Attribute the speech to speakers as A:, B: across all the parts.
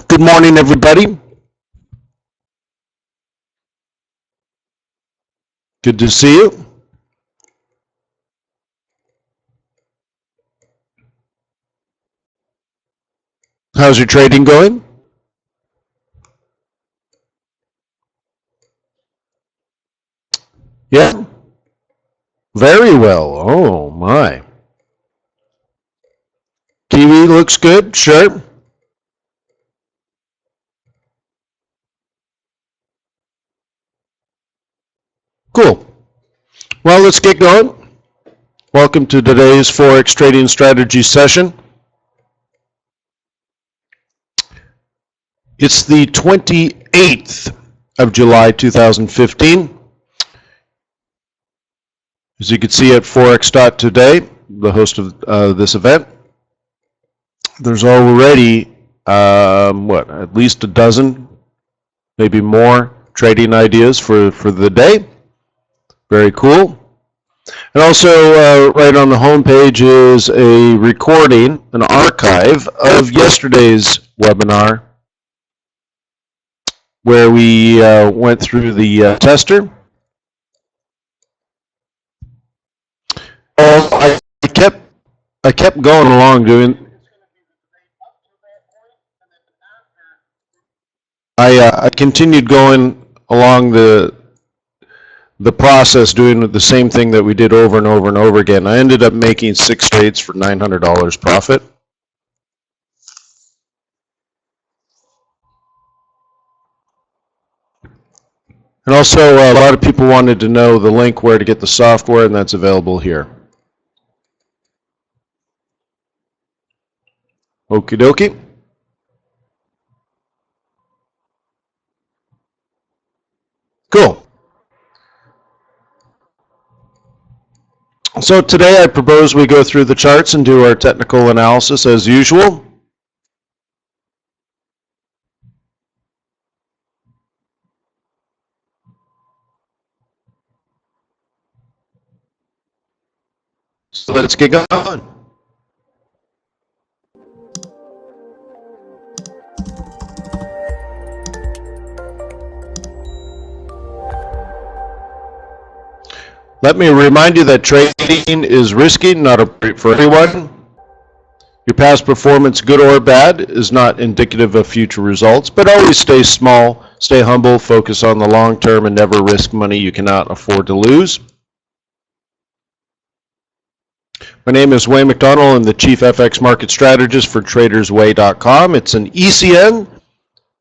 A: Good morning, everybody. Good to see you. How's your trading going? Yeah, very well. Oh, my. Kiwi looks good, sure. Cool. Well, let's get going. Welcome to today's Forex trading strategy session. It's the 28th of July 2015. As you can see at Forex.today, the host of this event, there's already, at least a dozen, maybe more trading ideas for the day. Very cool. And also, right on the home page is a recording, an archive of yesterday's webinar where we went through the tester. I kept going along doing. I continued going along the process, doing the same thing that we did over and over and over again. I ended up making 6 trades for $900 profit. And also, a lot of people wanted to know the link where to get the software, and that's available here. Okie dokie. Cool. So today I propose we go through the charts and do our technical analysis as usual. So let's get going. Let me remind you that trading is risky, not appropriate for everyone. Your past performance, good or bad, is not indicative of future results, but always stay small, stay humble, focus on the long term, and never risk money you cannot afford to lose. My name is Wayne McDonell. I'm the Chief FX Market Strategist for TradersWay.com. It's an ECN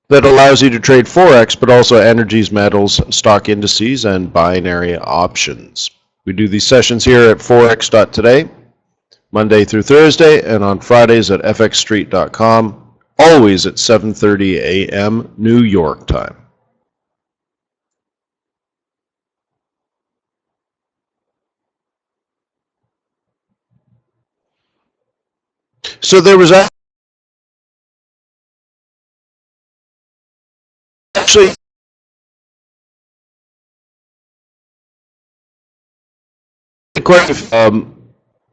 A: that allows you to trade Forex, but also energies, metals, stock indices, and binary options. We do these sessions here at Forex.today, Monday through Thursday, and on Fridays at FXStreet.com, always at 7:30 a.m. New York time. So there was actually quite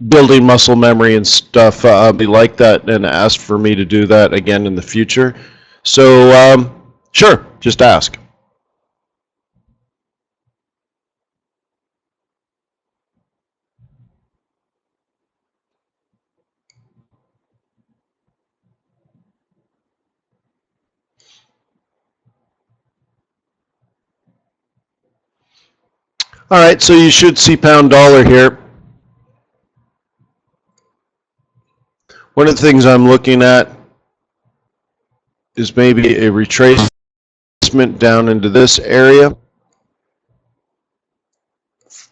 A: building muscle memory and stuff be like that, and asked for me to do that again in the future. So sure, just ask. All right, so you should see pound dollar here. One of the things I'm looking at is maybe a retracement down into this area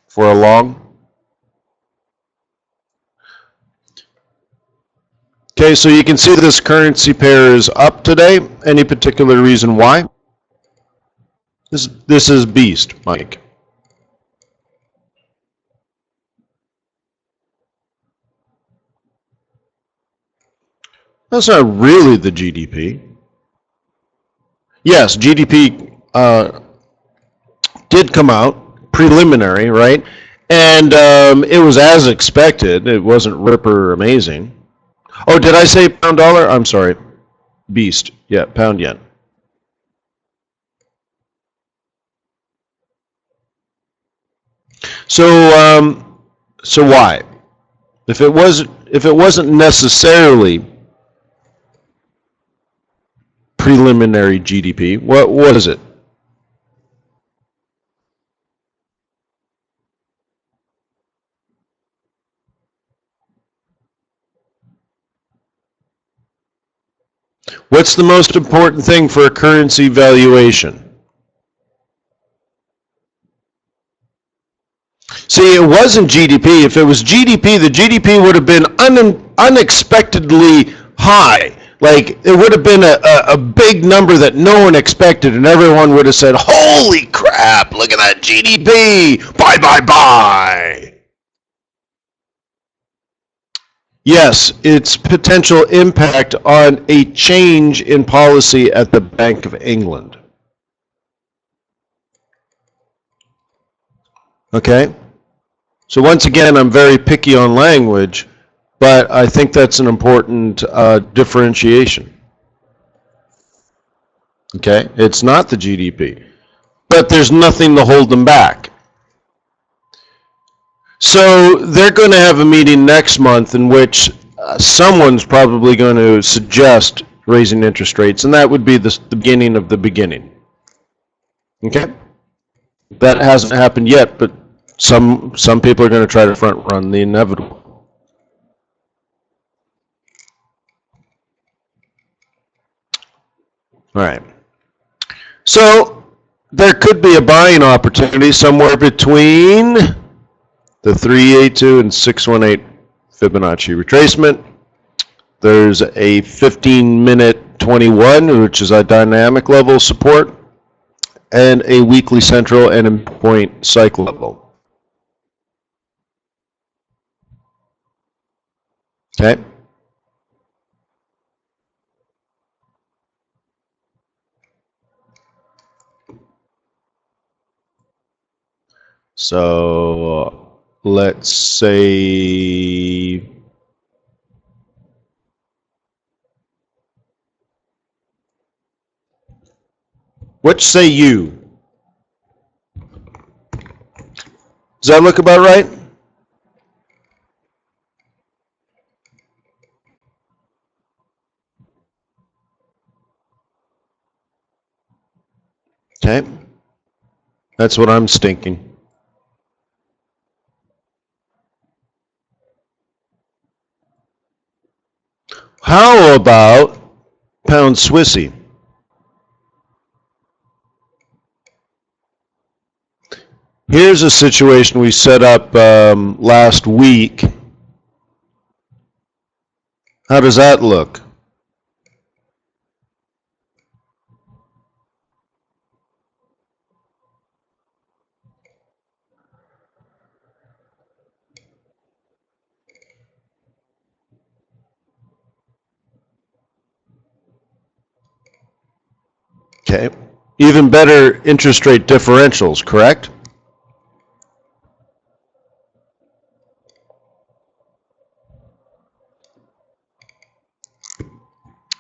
A: for a long. Okay, so you can see this currency pair is up today. Any particular reason why? This is beast, Mike. That's not really the GDP. Yes, GDP did come out, preliminary, right? And it was as expected. It wasn't ripper amazing. Oh, did I say pound dollar? I'm sorry. beast. Yeah, pound yen. So why? If it wasn't necessarily preliminary GDP, what was it? What's the most important thing for a currency valuation? See, it wasn't GDP. If it was GDP, the GDP would have been unexpectedly high. Like, it would have been a big number that no one expected, and everyone would have said, holy crap, look at that GDP, buy, buy, buy. Yes, its potential impact on a change in policy at the Bank of England. Okay? So once again, I'm very picky on language, but I think that's an important differentiation. Okay? It's not the GDP, but there's nothing to hold them back. So they're going to have a meeting next month in which someone's probably going to suggest raising interest rates, and that would be the beginning of the beginning. Okay? That hasn't happened yet, but some people are going to try to front run the inevitable. All right. So there could be a buying opportunity somewhere between the 382 and 618 Fibonacci retracement. There's a 15-minute 21, which is a dynamic level support, and a weekly central and endpoint cycle level. Okay. So let's say what say you? Does that look about right? Okay. That's what I'm stinking. How about pound Swissy? Here's a situation we set up last week. How does that look? Okay. Even better interest rate differentials, correct?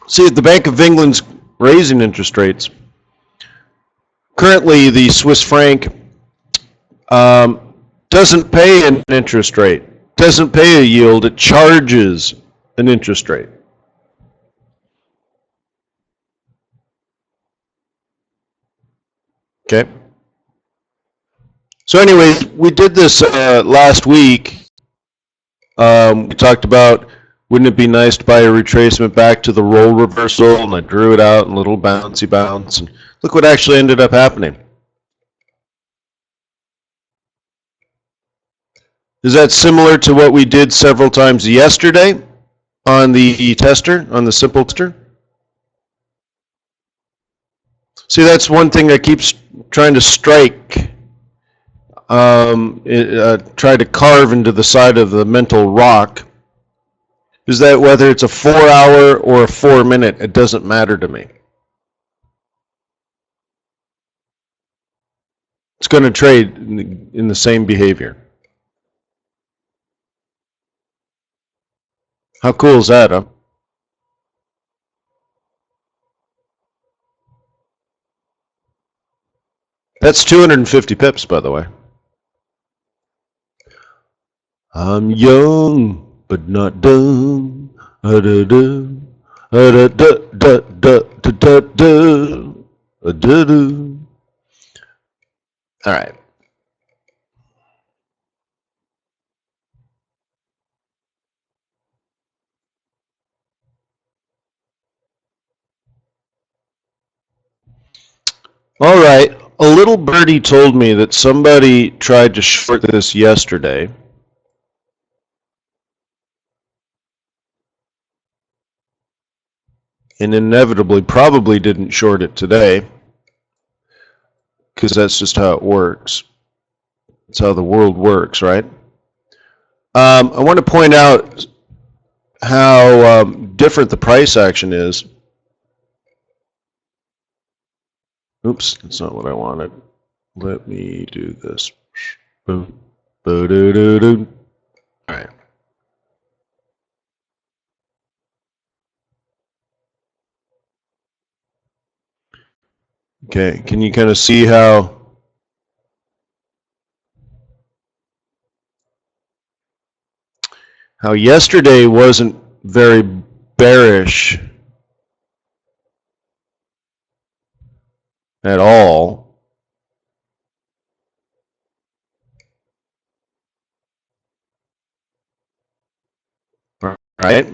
A: See, the Bank of England's raising interest rates. Currently, the Swiss franc doesn't pay an interest rate, doesn't pay a yield, it charges an interest rate. Okay. So anyways, we did this last week. We talked about, wouldn't it be nice to buy a retracement back to the roll reversal, and I drew it out in a little bouncy bounce, and look what actually ended up happening. Is that similar to what we did several times yesterday on the tester, on the simple tester? See, that's one thing that keeps trying to strike, try to carve into the side of the mental rock, is that whether it's a 4-hour or a 4-minute, it doesn't matter to me. It's going to trade in the same behavior. How cool is that, huh? That's 250 pips, by the way. I'm young, but not dumb. Da-da-da. Da-da-da-da-da-da-da. Da-da-da. All right. All right. A little birdie told me that somebody tried to short this yesterday. And inevitably probably didn't short it today, because that's just how it works. That's how the world works, right? I want to point out how different the price action is. Oops, that's not what I wanted. Let me do this. Boom. Boo-doo-doo-doo. All right. Okay, can you kind of see how yesterday wasn't very bearish at all? Right?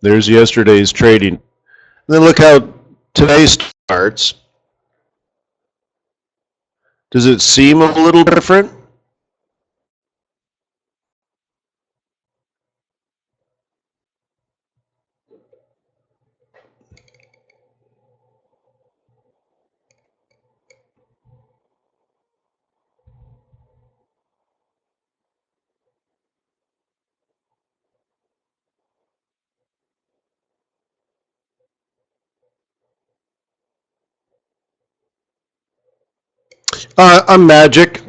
A: There's yesterday's trading. And then look how today starts. Does it seem a little different? I'm magic.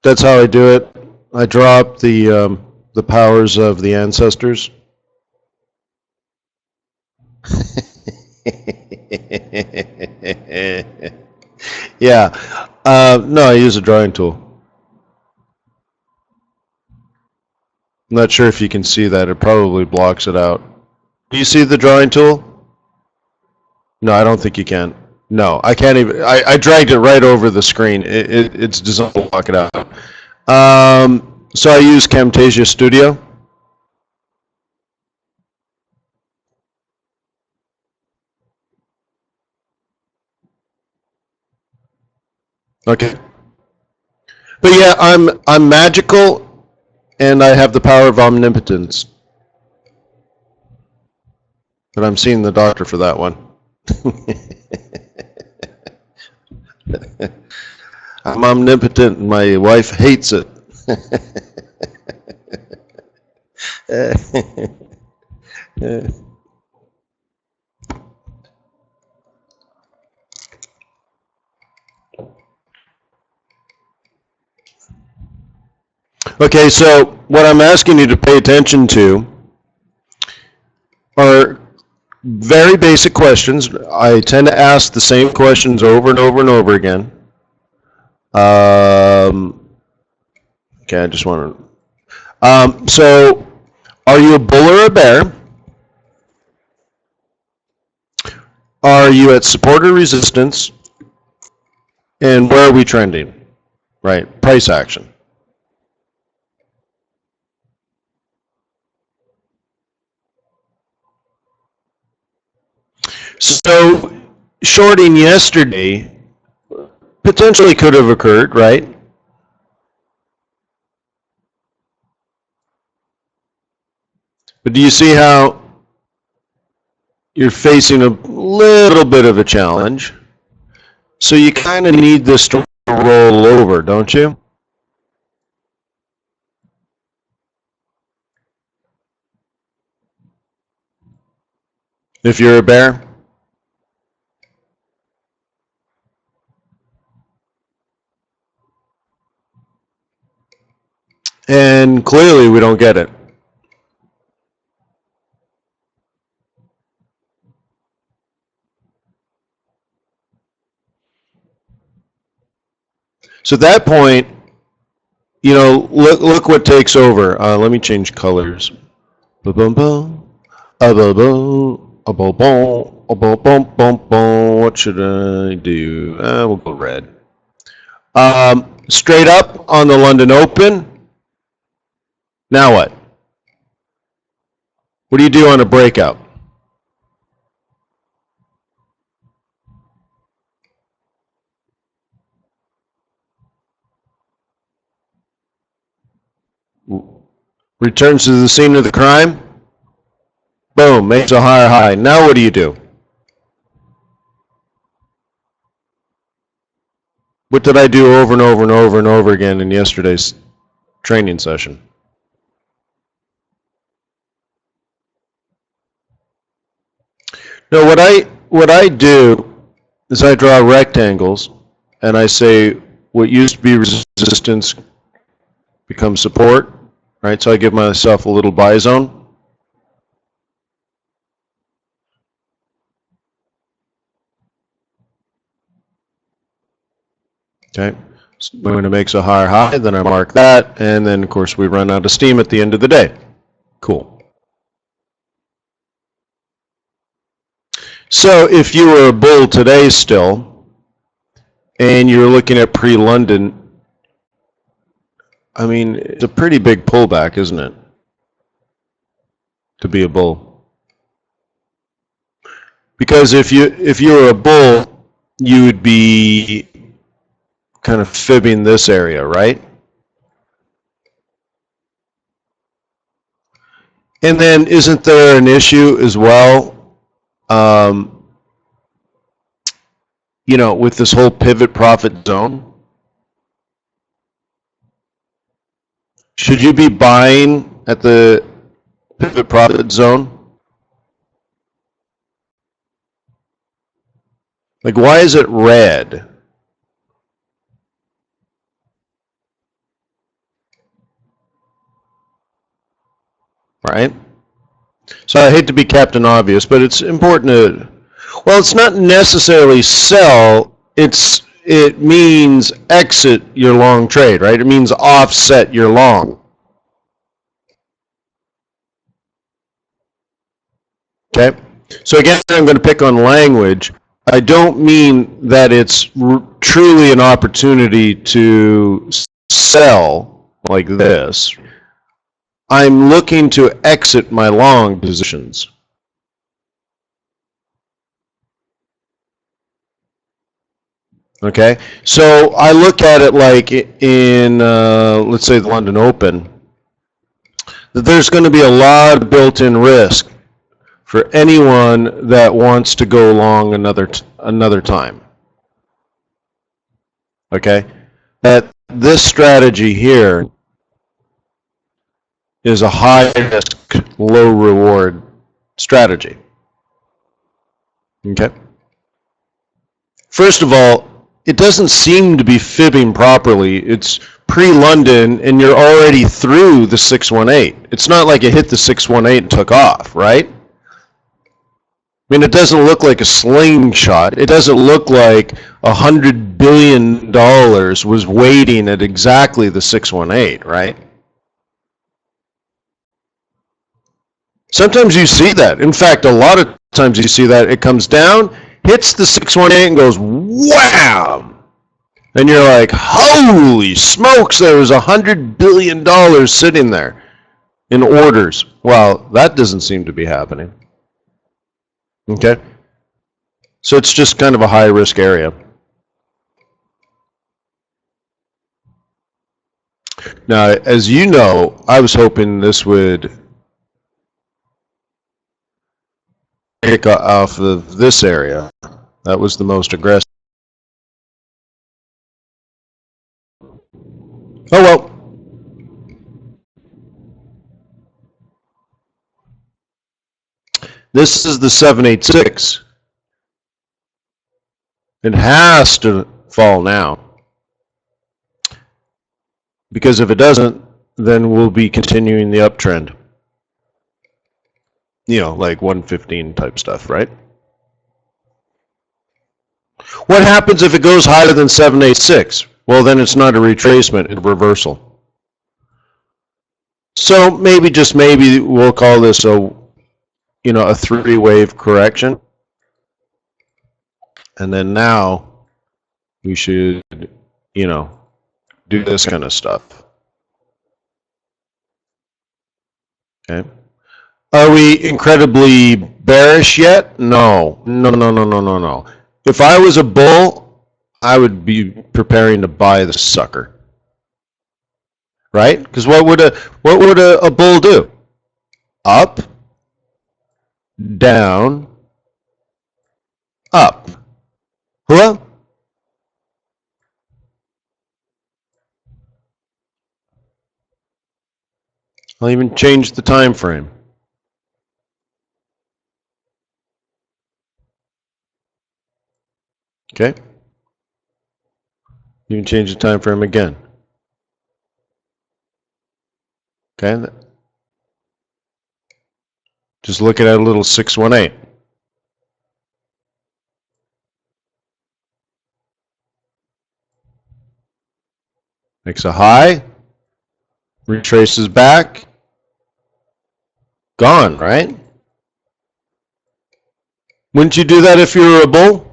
A: That's how I do it. I drop the powers of the ancestors. Yeah. No, I use a drawing tool. I'm not sure if you can see that. It probably blocks it out. Do you see the drawing tool? No, I don't think you can. No, I can't even. I dragged it right over the screen. It's designed to block it out. So I use Camtasia Studio. Okay. But yeah, I'm magical, and I have the power of omnipotence. But I'm seeing the doctor for that one. I'm omnipotent, and my wife hates it. Okay, so what I'm asking you to pay attention to are very basic questions. I tend to ask the same questions over and over and over again. Okay, I just want to. So, are you a bull or a bear? Are you at support or resistance? And where are we trending? Right, price action. So, shorting yesterday potentially could have occurred, right? But do you see how you're facing a little bit of a challenge? So you kind of need this to roll over, don't you? If you're a bear? And clearly we don't get it. So at that point, you know, look what takes over. Let me change colors. Ba-bum bum, a-ba-bum, a-ba-bum, a-ba-bum-bum-bum. What should I do? We'll go red. Straight up on the London Open. Now what? What do you do on a breakout? Returns to the scene of the crime. Boom, makes a higher high. Now what do you do? What did I do over and over and over and over again in yesterday's training session? No, what I do is I draw rectangles and I say what used to be resistance becomes support, right? So I give myself a little buy zone. Okay, so when it makes a higher high, then I mark that, and then of course we run out of steam at the end of the day. Cool. So if you were a bull today still, and you're looking at pre-London, I mean, it's a pretty big pullback, isn't it? To be a bull. Because if you were a bull, you would be kind of fibbing this area, right? And then isn't there an issue as well, you know, with this whole pivot profit zone? Should you be buying at the pivot profit zone? Like, why is it red? Right? So I hate to be Captain Obvious, but it's important to, well, it's not necessarily sell, it means exit your long trade, right? It means offset your long. Okay? So again, I'm going to pick on language. I don't mean that it's truly an opportunity to sell like this. I'm looking to exit my long positions. Okay, so I look at it like in, let's say, the London Open, that there's going to be a lot of built-in risk for anyone that wants to go long another time. Okay, that this strategy here is a high risk, low reward strategy. Okay. First of all, it doesn't seem to be fibbing properly. It's pre-London and you're already through the 618. It's not like it hit the 618 and took off, right? I mean, it doesn't look like a slingshot. It doesn't look like $100 billion was waiting at exactly the 618, right? Sometimes you see that. In fact, a lot of times you see that. It comes down, hits the 618 and goes wham! And you're like, holy smokes, there was $100 billion sitting there in orders. Well, that doesn't seem to be happening. Okay? So it's just kind of a high risk area. Now, as you know, I was hoping this would kick off of this area. That was the most aggressive. Oh well. This is the 786. It has to fall now. Because if it doesn't, then we'll be continuing the uptrend. You know, like 115 type stuff, right? What happens if it goes higher than 786? well, then it's not a retracement, it's a reversal. So maybe, just maybe, we'll call this a, you know, a 3-wave correction. And then now we should, you know, do this kind of stuff. Okay. Are we incredibly bearish yet? No. No, no, no, no, no, no. If I was a bull, I would be preparing to buy the sucker. Right? Because what would a bull do? Up, down, up. Hello? I'll even change the time frame. Okay? You can change the time frame again. Okay? Just look at a little 618. Makes a high, retraces back, gone, right? Wouldn't you do that if you were a bull?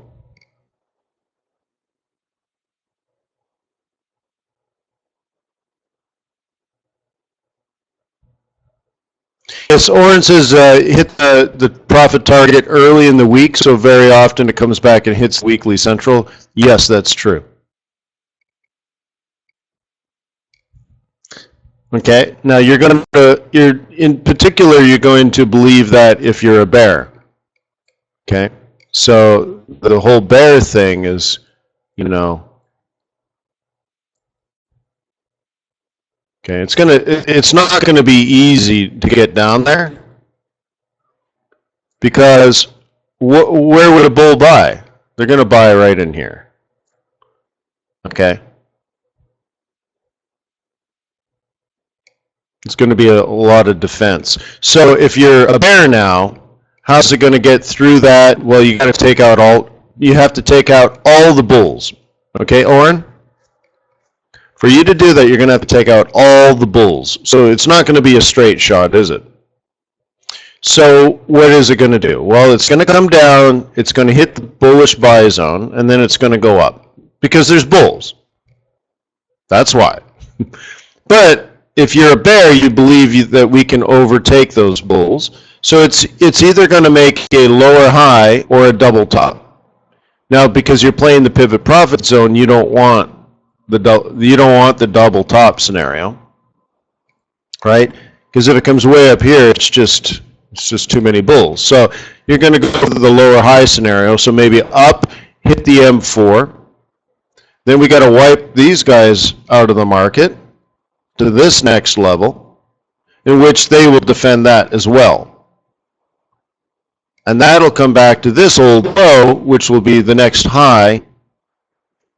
A: Yes, Orange has hit the profit target early in the week, so very often it comes back and hits weekly central. Yes, that's true. Okay, now you're in particular, you're going to believe that if you're a bear. Okay, so the whole bear thing is, you know, okay, it's not gonna be easy to get down there, because where would a bull buy? They're gonna buy right in here. Okay. It's going to be a lot of defense. So if you're a bear now, how's it going to get through that? Well, you got to take out you have to take out all the bulls. Okay, Oren? For you to do that, you're going to have to take out all the bulls. So it's not going to be a straight shot, is it? So what is it going to do? Well, it's going to come down, it's going to hit the bullish buy zone, and then it's going to go up. Because there's bulls. That's why. But if you're a bear, you believe that we can overtake those bulls. So it's either going to make a lower high or a double top. Now, because you're playing the pivot profit zone, you don't want the double top scenario, right? Because if it comes way up here, it's just too many bulls. So you're going to go to the lower high scenario. So maybe up, hit the M4. Then we got to wipe these guys out of the market to this next level, in which they will defend that as well. And that'll come back to this old low, which will be the next high,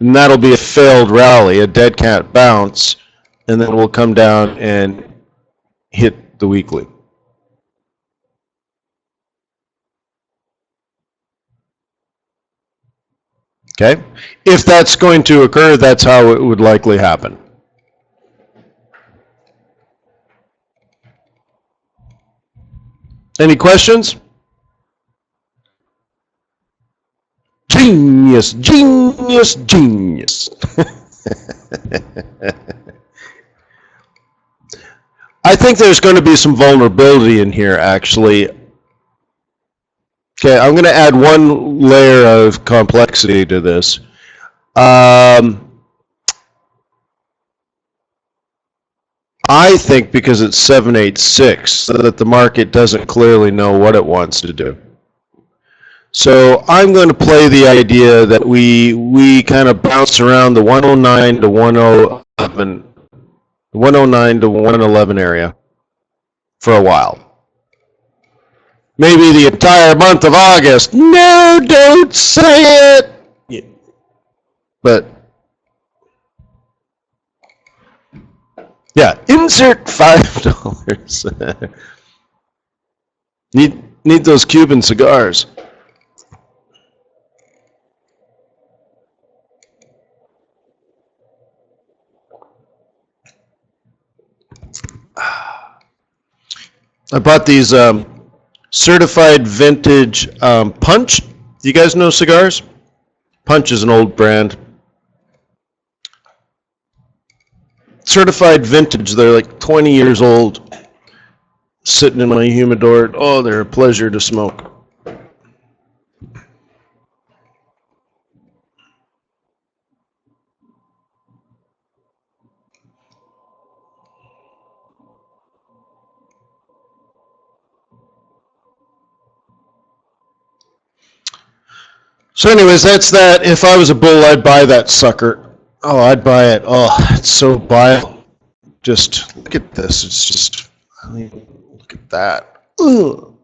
A: and that'll be a failed rally, a dead cat bounce, and then we'll come down and hit the weekly. Okay? If that's going to occur, that's how it would likely happen. Any questions? Genius, genius, genius. I think there's going to be some vulnerability in here, actually. Okay, I'm going to add one layer of complexity to this. I think because it's 786 that the market doesn't clearly know what it wants to do. So I'm going to play the idea that we kind of bounce around the 109 to 111 area for a while. Maybe the entire month of August. No, don't say it. Yeah. But yeah, insert $5. Need those Cuban cigars. I bought these certified vintage Punch. Do you guys know cigars? Punch is an old brand. Certified vintage. They're like 20 years old. Sitting in my humidor. Oh, they're a pleasure to smoke. So anyways, that's that. If I was a bull, I'd buy that sucker. Oh, I'd buy it. Oh, it's so bile. Just look at this. It's just, I mean, look at that. Ugh.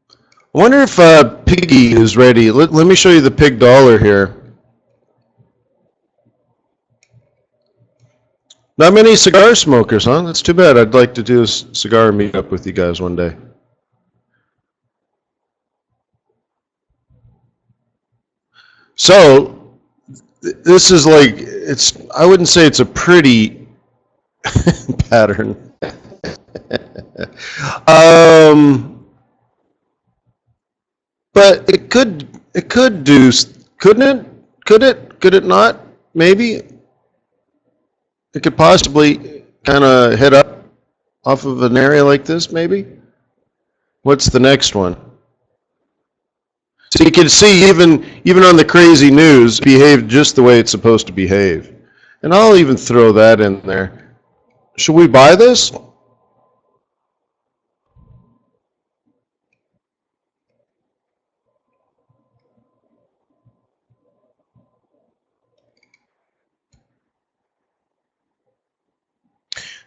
A: I wonder if Piggy is ready. Let me show you the pig dollar here. Not many cigar smokers, huh? That's too bad. I'd like to do a cigar meetup with you guys one day. So, this is like, I wouldn't say it's a pretty pattern. But it could do, couldn't it? Could it not? Maybe. It could possibly kind of head up off of an area like this, maybe. What's the next one? So you can see even on the crazy news, behaved just the way it's supposed to behave. And I'll even throw that in there. Should we buy this?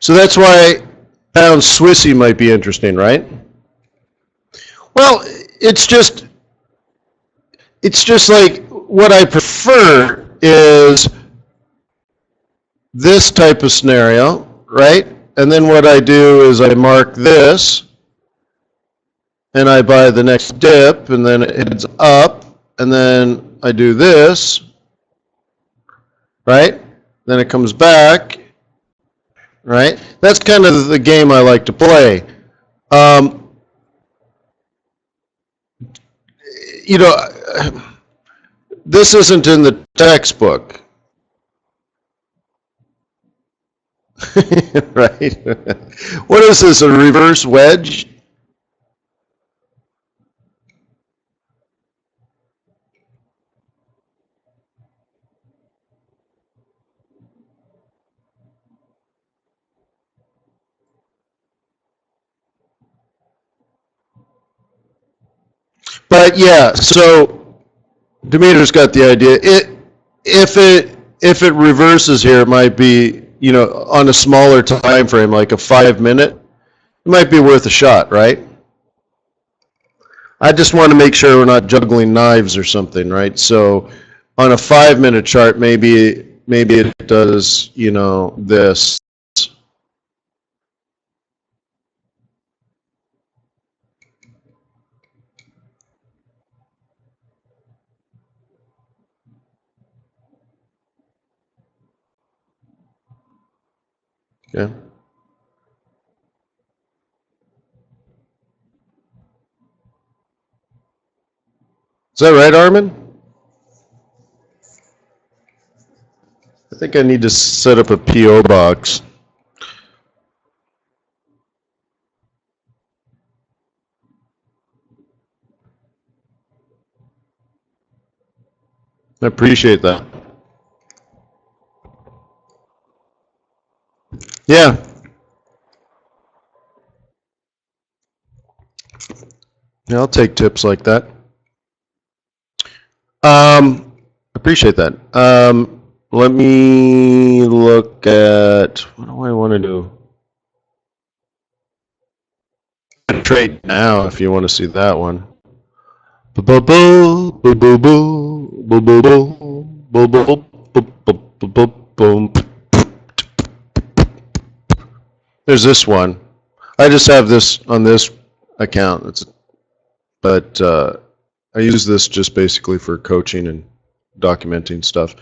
A: So that's why pound Swissy might be interesting, right? Well, it's just like what I prefer is this type of scenario, right? And then what I do is I mark this, and I buy the next dip, and then it heads up, and then I do this, right? Then it comes back, right? That's kind of the game I like to play. You know, this isn't in the textbook. Right? What is this, a reverse wedge? But yeah, so Demeter's got the idea. If it reverses here, it might be, you know, on a smaller time frame, like a 5 minute, it might be worth a shot, right? I just want to make sure we're not juggling knives or something, right? So on a 5 minute chart, maybe it does, you know, this. Yeah. Is that right, Armin? I think I need to set up a PO box. I appreciate that. Yeah. Yeah, I'll take tips like that. Appreciate that. Let me look at, what do I want to do? Trade now if you want to see that one. There's this one. I just have this on this account. But I use this just basically for coaching and documenting stuff.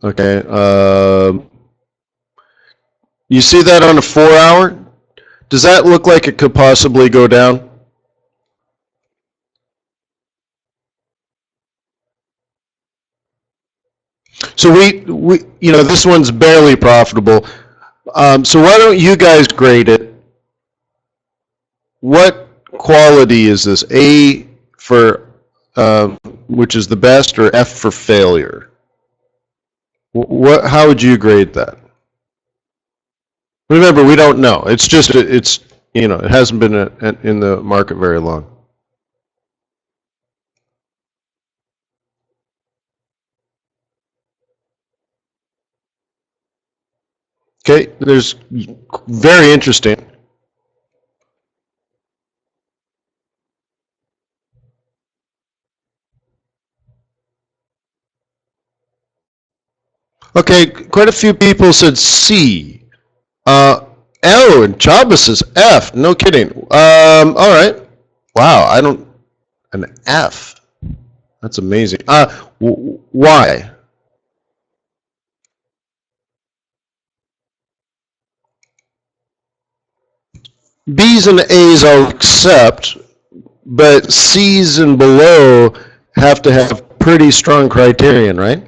A: Okay. You see that on a 4-hour? Does that look like it could possibly go down? So this one's barely profitable. So why don't you guys grade it? What quality is this? A for which is the best, or F for failure? How would you grade that? Remember, we don't know. It hasn't been in the market very long. Okay, there's very interesting. Okay, quite a few people said C. Oh, and Chavez says F. No kidding. All right. Wow, an F. That's amazing. Why? B's and A's I'll accept, but C's and below have to have pretty strong criterion, right?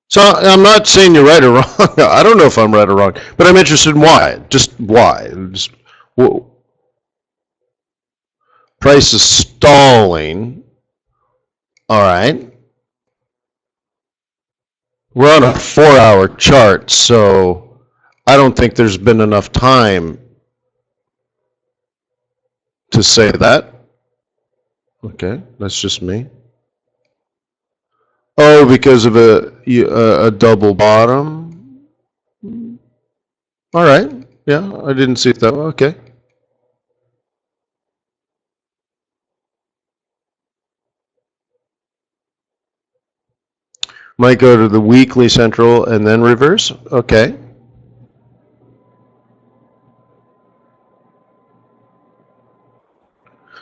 A: So I'm not saying you're right or wrong. I don't know if I'm right or wrong, but I'm interested in why. Just why? Price is stalling. All right. We're on a 4-hour chart, so I don't think there's been enough time to say that. Okay, that's just me. Oh, because of a double bottom. All right. Yeah, I didn't see it that way. Okay. Might go to the weekly central and then reverse. Okay.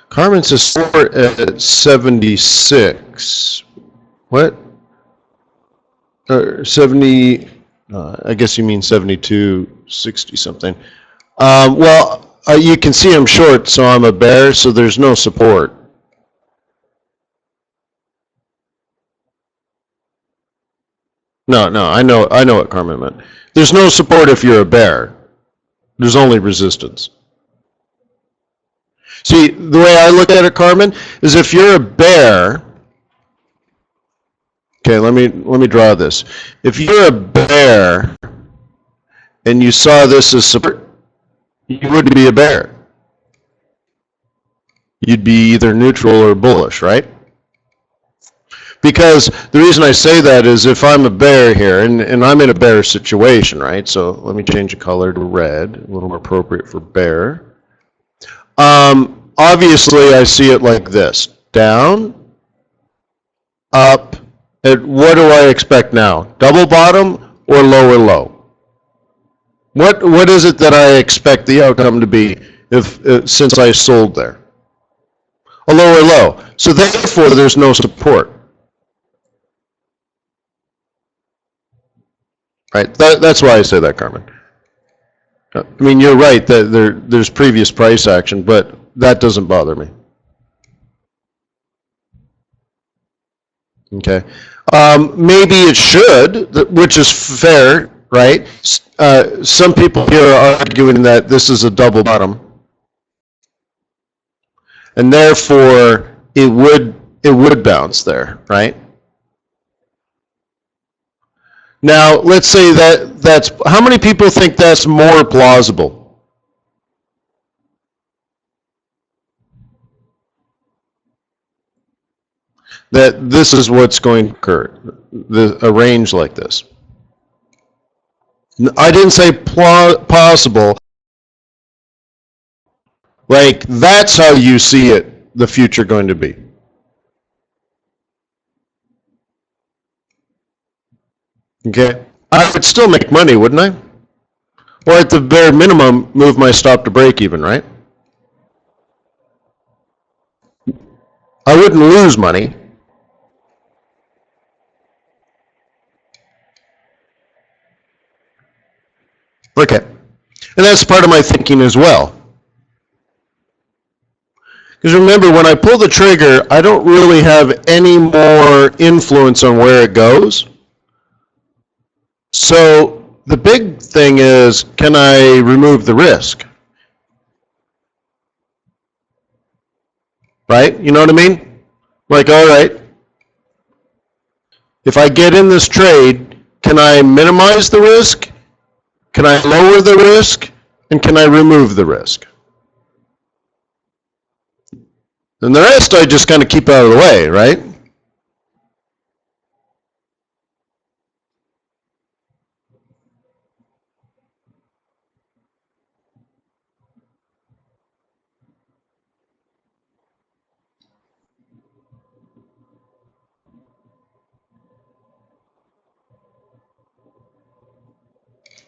A: Carmen says support at 76. What? 70. I guess you mean 72, 60 something. Well, you can see I'm short, so I'm a bear, so there's no support. No, I know what Carmen meant. There's no support if you're a bear. There's only resistance. See, the way I look at it, Carmen, is if you're a bear. Okay, let me draw this. If you're a bear and you saw this as support, you wouldn't be a bear. You'd be either neutral or bullish, right? Because the reason I say that is if I'm a bear here, and I'm in a bear situation, right? So let me change the color to red, a little more appropriate for bear. Obviously, I see it like this. Down, up, and what do I expect now? Double bottom or lower low? What is it that I expect the outcome to be since I sold there? A lower low. So therefore, there's no support. Right? That's why I say that, Carmen. I mean, you're right that there's previous price action, but that doesn't bother me. Okay. Maybe it should, which is fair, right? Some people here are arguing that this is a double bottom, and therefore it would bounce there, right? Now, let's say that's how many people think that's more plausible? That this is what's going to occur, a range like this. I didn't say possible. Like, that's how you see it, the future going to be. Okay? I would still make money, wouldn't I? Or at the bare minimum, move my stop to break even, right? I wouldn't lose money. Okay. And that's part of my thinking as well. Because remember, when I pull the trigger, I don't really have any more influence on where it goes. So the big thing is, can I remove the risk? Right? You know what I mean? Like, all right, if I get in this trade, can I minimize the risk? Can I lower the risk? And can I remove the risk? And the rest I just kind of keep out of the way, right?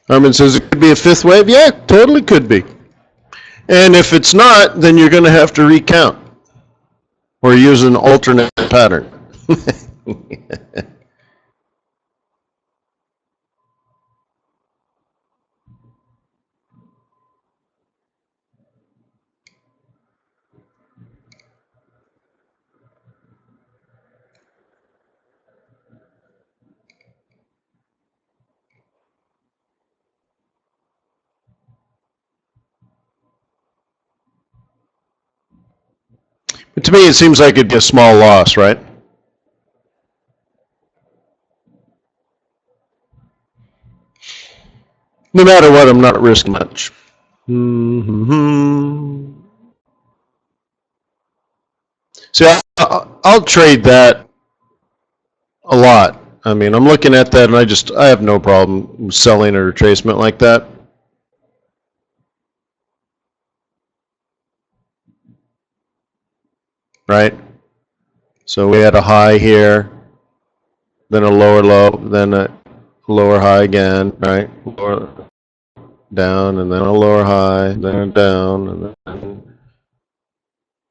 A: Armin says it could be a fifth wave. Yeah, totally could be. And if it's not, then you're going to have to recount or use an alternate pattern. But to me, it seems like it'd be a small loss, right? No matter what, I'm not risking much. See, I'll trade that a lot. I mean, I'm looking at that and I have no problem selling a retracement like that. Right? So we had a high here, then a lower low, then a lower high again, right? Lower, down, and then a lower high, then a down, and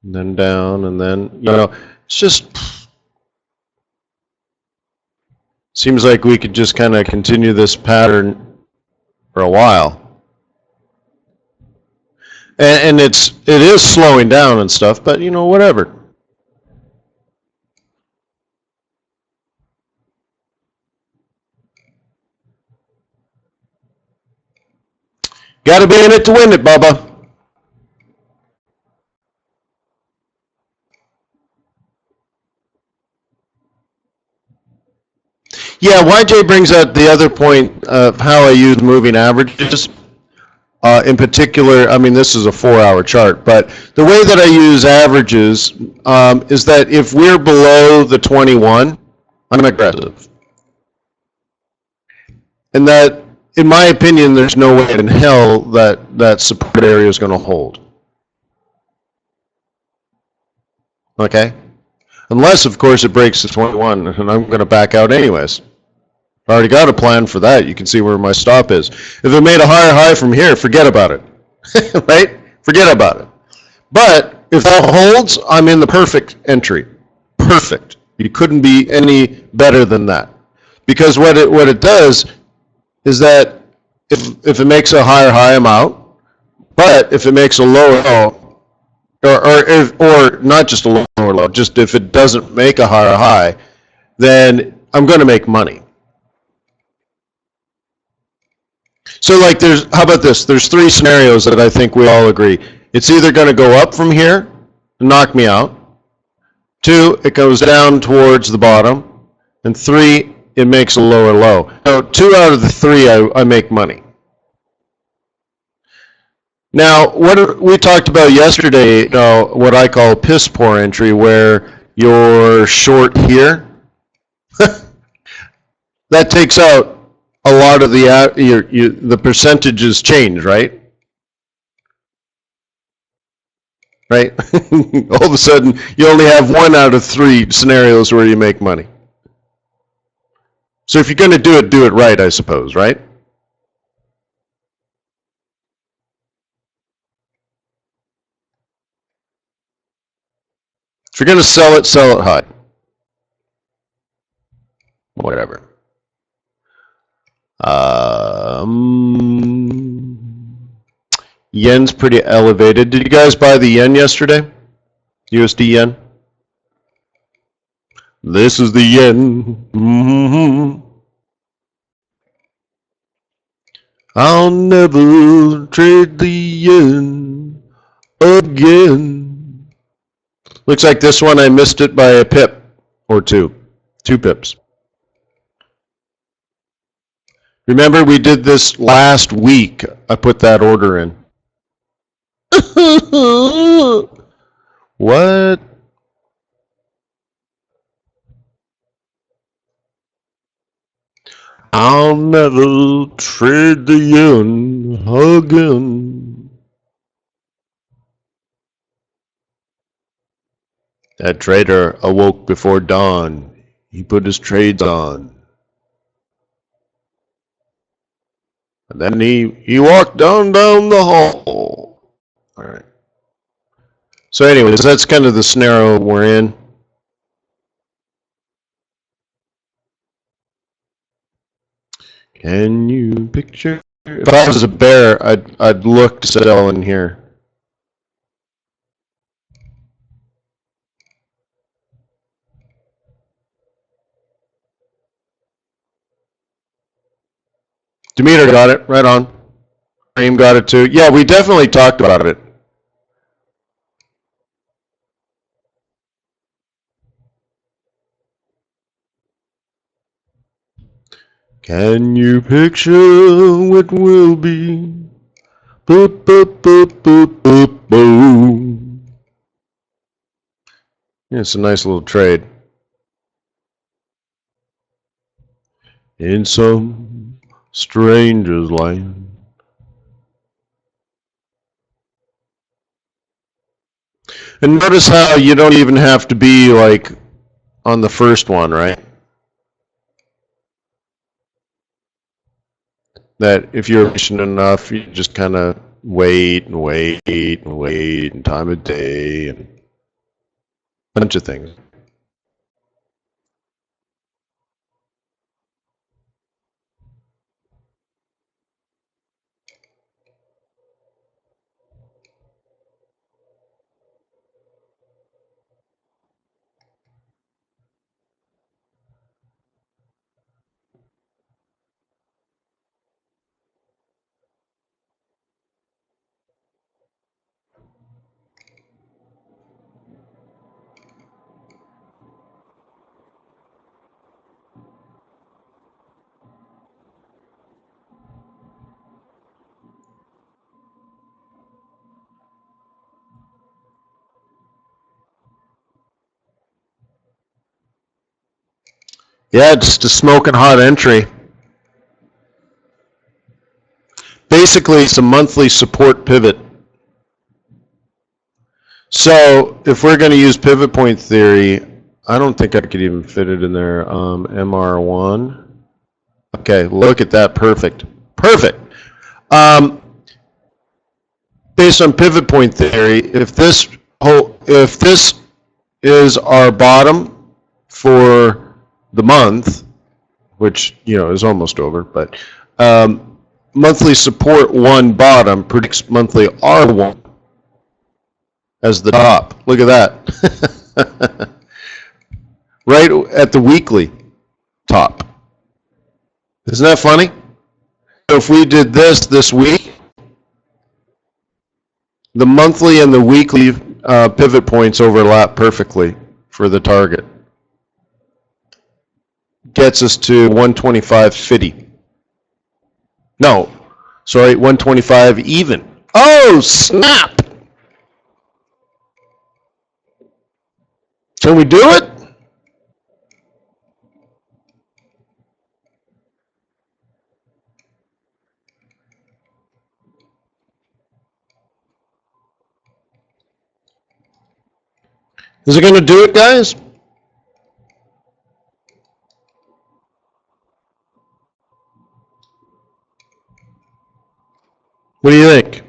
A: then down, and then, you know, it's just, seems like we could just kind of continue this pattern for a while. And it is slowing down and stuff, but, you know, whatever. Got to be in it to win it, Bubba. Yeah, YJ brings up the other point of how I use moving averages. In particular, I mean, this is a 4-hour chart, but the way that I use averages is that if we're below the 21, I'm aggressive. And that, in my opinion, there's no way in hell that that support area is going to hold. Okay? Unless, of course, it breaks the 21, and I'm going to back out anyways. I already got a plan for that. You can see where my stop is. If it made a higher high from here, forget about it. Right? Forget about it. But if that holds, I'm in the perfect entry. Perfect. You couldn't be any better than that. Because what it does is that if it makes a higher high, I'm out. But if it makes a lower low, or not just a lower low, just if it doesn't make a higher high, then I'm going to make money. So like how about this? There's 3 scenarios that I think we all agree. It's either going to go up from here and knock me out. 2, it goes down towards the bottom. And 3, it makes a lower low. So 2 out of the 3, I make money. Now, what we talked about yesterday, what I call piss poor entry, where you're short here, that takes out a lot of the percentages change, right? Right? All of a sudden, you only have 1 out of 3 scenarios where you make money. So if you're going to do it right, I suppose, right? If you're going to sell it high. Whatever. Yen's pretty elevated. Did you guys buy the yen yesterday? USD yen? This is the yen. I'll never trade the yen again. Looks like this one I missed it by a pip or two. 2 pips. Remember we did this last week. I put that order in. What? I'll never trade the yen again. That trader awoke before dawn. He put his trades on. And then he walked down the hall. All right. So anyways, that's kind of the scenario we're in. Can you picture? If I was a bear, I'd look to sell in here. Demeter got it, right on. Aim got it too. Yeah, we definitely talked about it. Can you picture what will be? Boop, boop, boop, boop, boop, boom. Yeah, it's a nice little trade. In some stranger's land. And notice how you don't even have to be like on the first one, right? That if you're patient enough, you just kind of wait and wait and wait and time of day and a bunch of things. Yeah, just a smoking hot entry. Basically, it's a monthly support pivot. So if we're going to use pivot point theory, I don't think I could even fit it in there. MR1. Okay, look at that. Perfect. Perfect. Based on pivot point theory, if this is our bottom for the month, which is almost over, but monthly support 1 bottom predicts monthly R1 as the top. Look at that. Right at the weekly top. Isn't that funny? So if we did this week, the monthly and the weekly pivot points overlap perfectly for the target. Gets us to 125.50. No, sorry, 125 even. Oh, snap! Can we do it? Is it going to do it, guys? What do you think?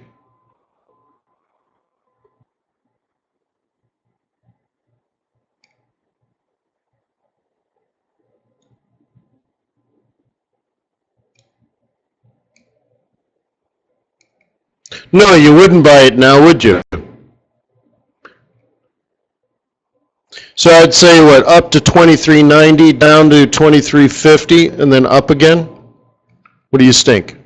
A: No, you wouldn't buy it now, would you? So I'd say what, up to 23.90, down to 23.50, and then up again? What do you think?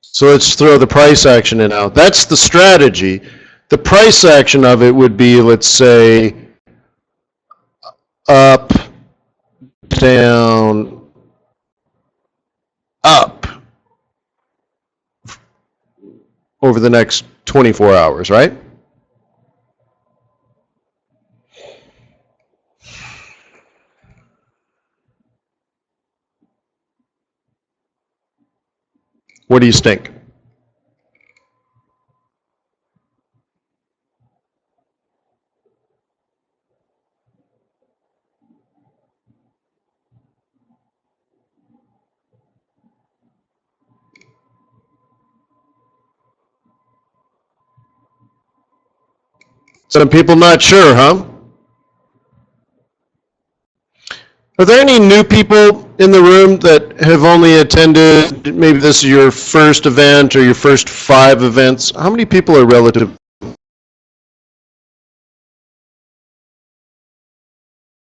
A: So let's throw the price action in now. That's the strategy. The price action of it would be, let's say, up, down, up over the next 24 hours, right? What do you think? Some people not sure, huh? Are there any new people in the room that have only attended, maybe this is your first event or your first 5 events? How many people are relatively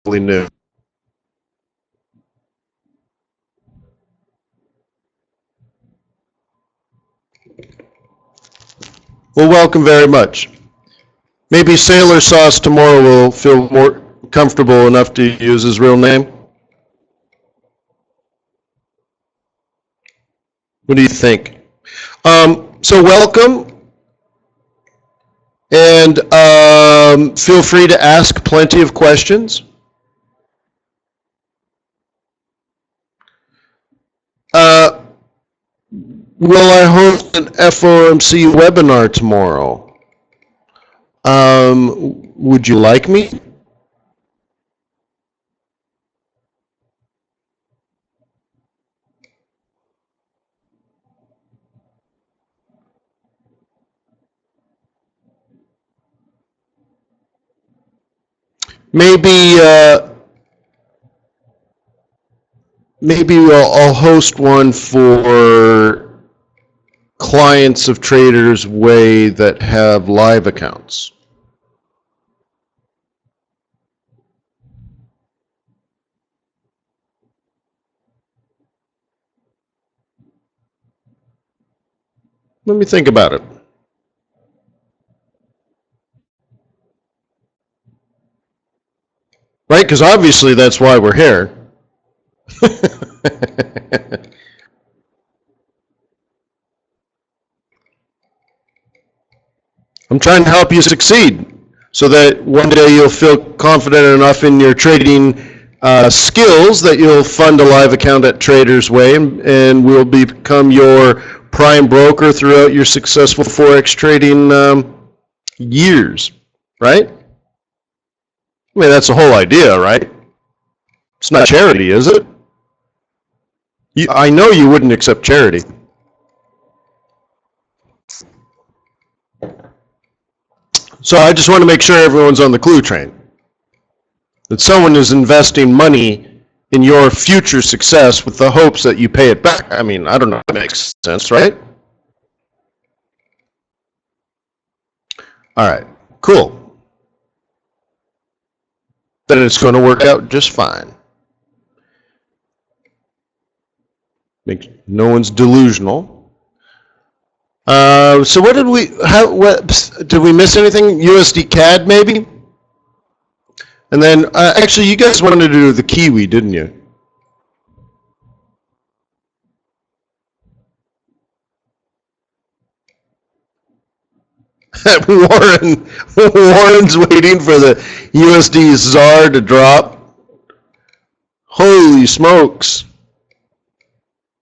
A: new? Well, welcome very much. Maybe Sailor Sauce tomorrow will feel more comfortable enough to use his real name. What do you think? So welcome, and feel free to ask plenty of questions. Will I host an FOMC webinar tomorrow? Would you like me? Maybe I'll host one for clients of TradersWay that have live accounts. Let me think about it. Right, because obviously that's why we're here. I'm trying to help you succeed so that one day you'll feel confident enough in your trading skills that you'll fund a live account at TradersWay, and we'll become your prime broker throughout your successful Forex trading years, right? I mean, that's the whole idea, right? It's not charity, is it? I know you wouldn't accept charity. So I just want to make sure everyone's on the clue train. That someone is investing money in your future success with the hopes that you pay it back. I mean, I don't know if that makes sense, right? All right, cool. Then it's going to work out just fine. No one's delusional. So what did we, did we miss anything? USD CAD maybe? And then, actually, you guys wanted to do the Kiwi, didn't you? Warren's waiting for the USD ZAR to drop. Holy smokes.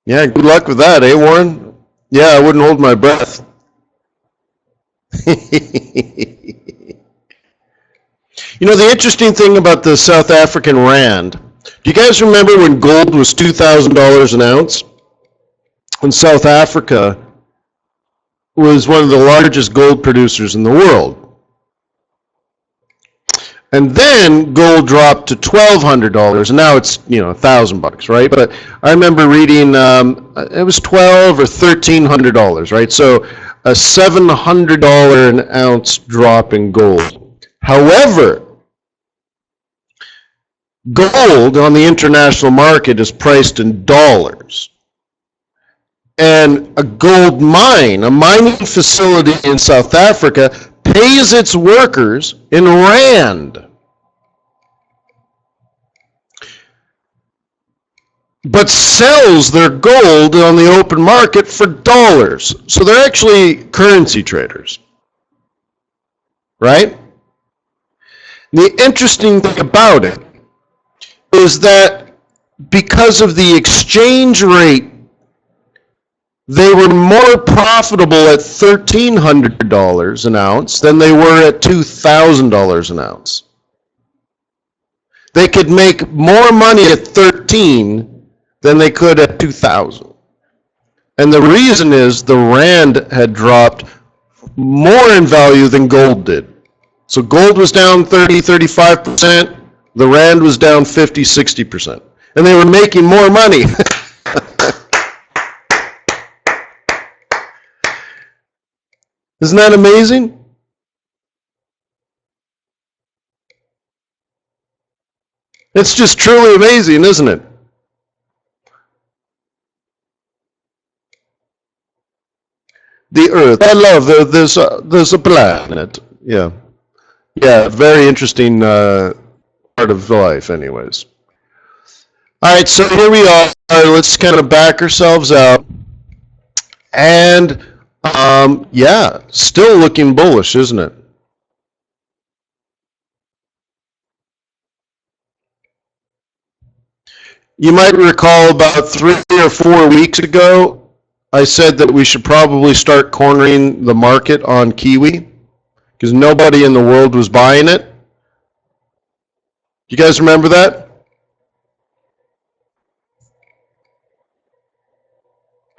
A: Yeah, good luck with that, eh, Warren? Yeah, I wouldn't hold my breath. You know, the interesting thing about the South African rand, do you guys remember when gold was $2,000 an ounce? And South Africa was one of the largest gold producers in the world. And then gold dropped to $1,200, and now it's $1,000, right? But I remember reading it was $1,200 or $1,300, right? So a $700 an ounce drop in gold. However, gold on the international market is priced in dollars. And a gold mine, a mining facility in South Africa, pays its workers in rand. But sells their gold on the open market for dollars. So they're actually currency traders. Right? The interesting thing about it is that because of the exchange rate, they were more profitable at $1,300 an ounce than they were at $2,000 an ounce. They could make more money at 13 than they could at 2,000. And the reason is the rand had dropped more in value than gold did. So gold was down 30, 35%, the rand was down 50, 60%. And they were making more money. Isn't that amazing? It's just truly amazing, isn't it? The Earth. I love there's a planet. Yeah. Yeah, very interesting part of life anyways. All right, so here we are. Let's kind of back ourselves out. And yeah, still looking bullish, isn't it? You might recall about 3 or 4 weeks ago, I said that we should probably start cornering the market on Kiwi because nobody in the world was buying it. You guys remember that?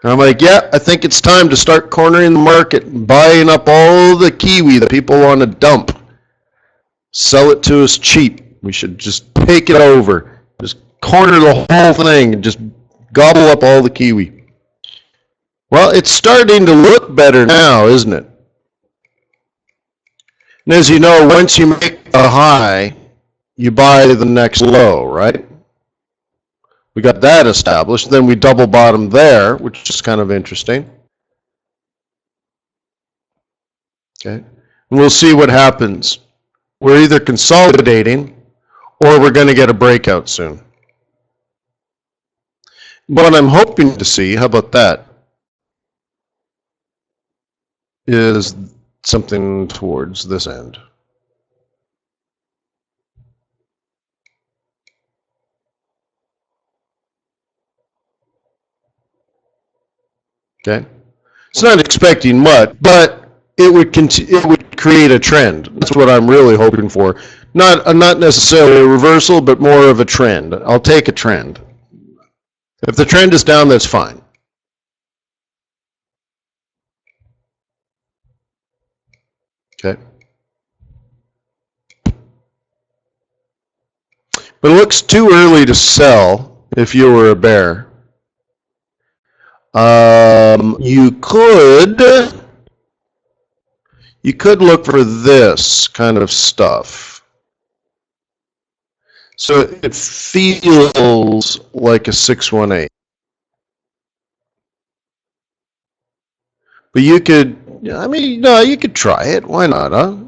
A: I'm like, yeah, I think it's time to start cornering the market and buying up all the Kiwi that people want to dump. Sell it to us cheap. We should just take it over. Just corner the whole thing and just gobble up all the Kiwi. Well, it's starting to look better now, isn't it? And as you know, once you make a high, you buy the next low, right? We got that established. Then we double bottom there, which is kind of interesting. Okay. And we'll see what happens. We're either consolidating or we're going to get a breakout soon. What I'm hoping to see, how about that, is something towards this end. Okay, it's not expecting much, but it would create a trend. That's what I'm really hoping for. Not necessarily a reversal, but more of a trend. I'll take a trend. If the trend is down, that's fine. Okay. But it looks too early to sell if you were a bear. You could look for this kind of stuff. So it feels like a 618. But you could, I mean, no, you could try it. Why not, huh?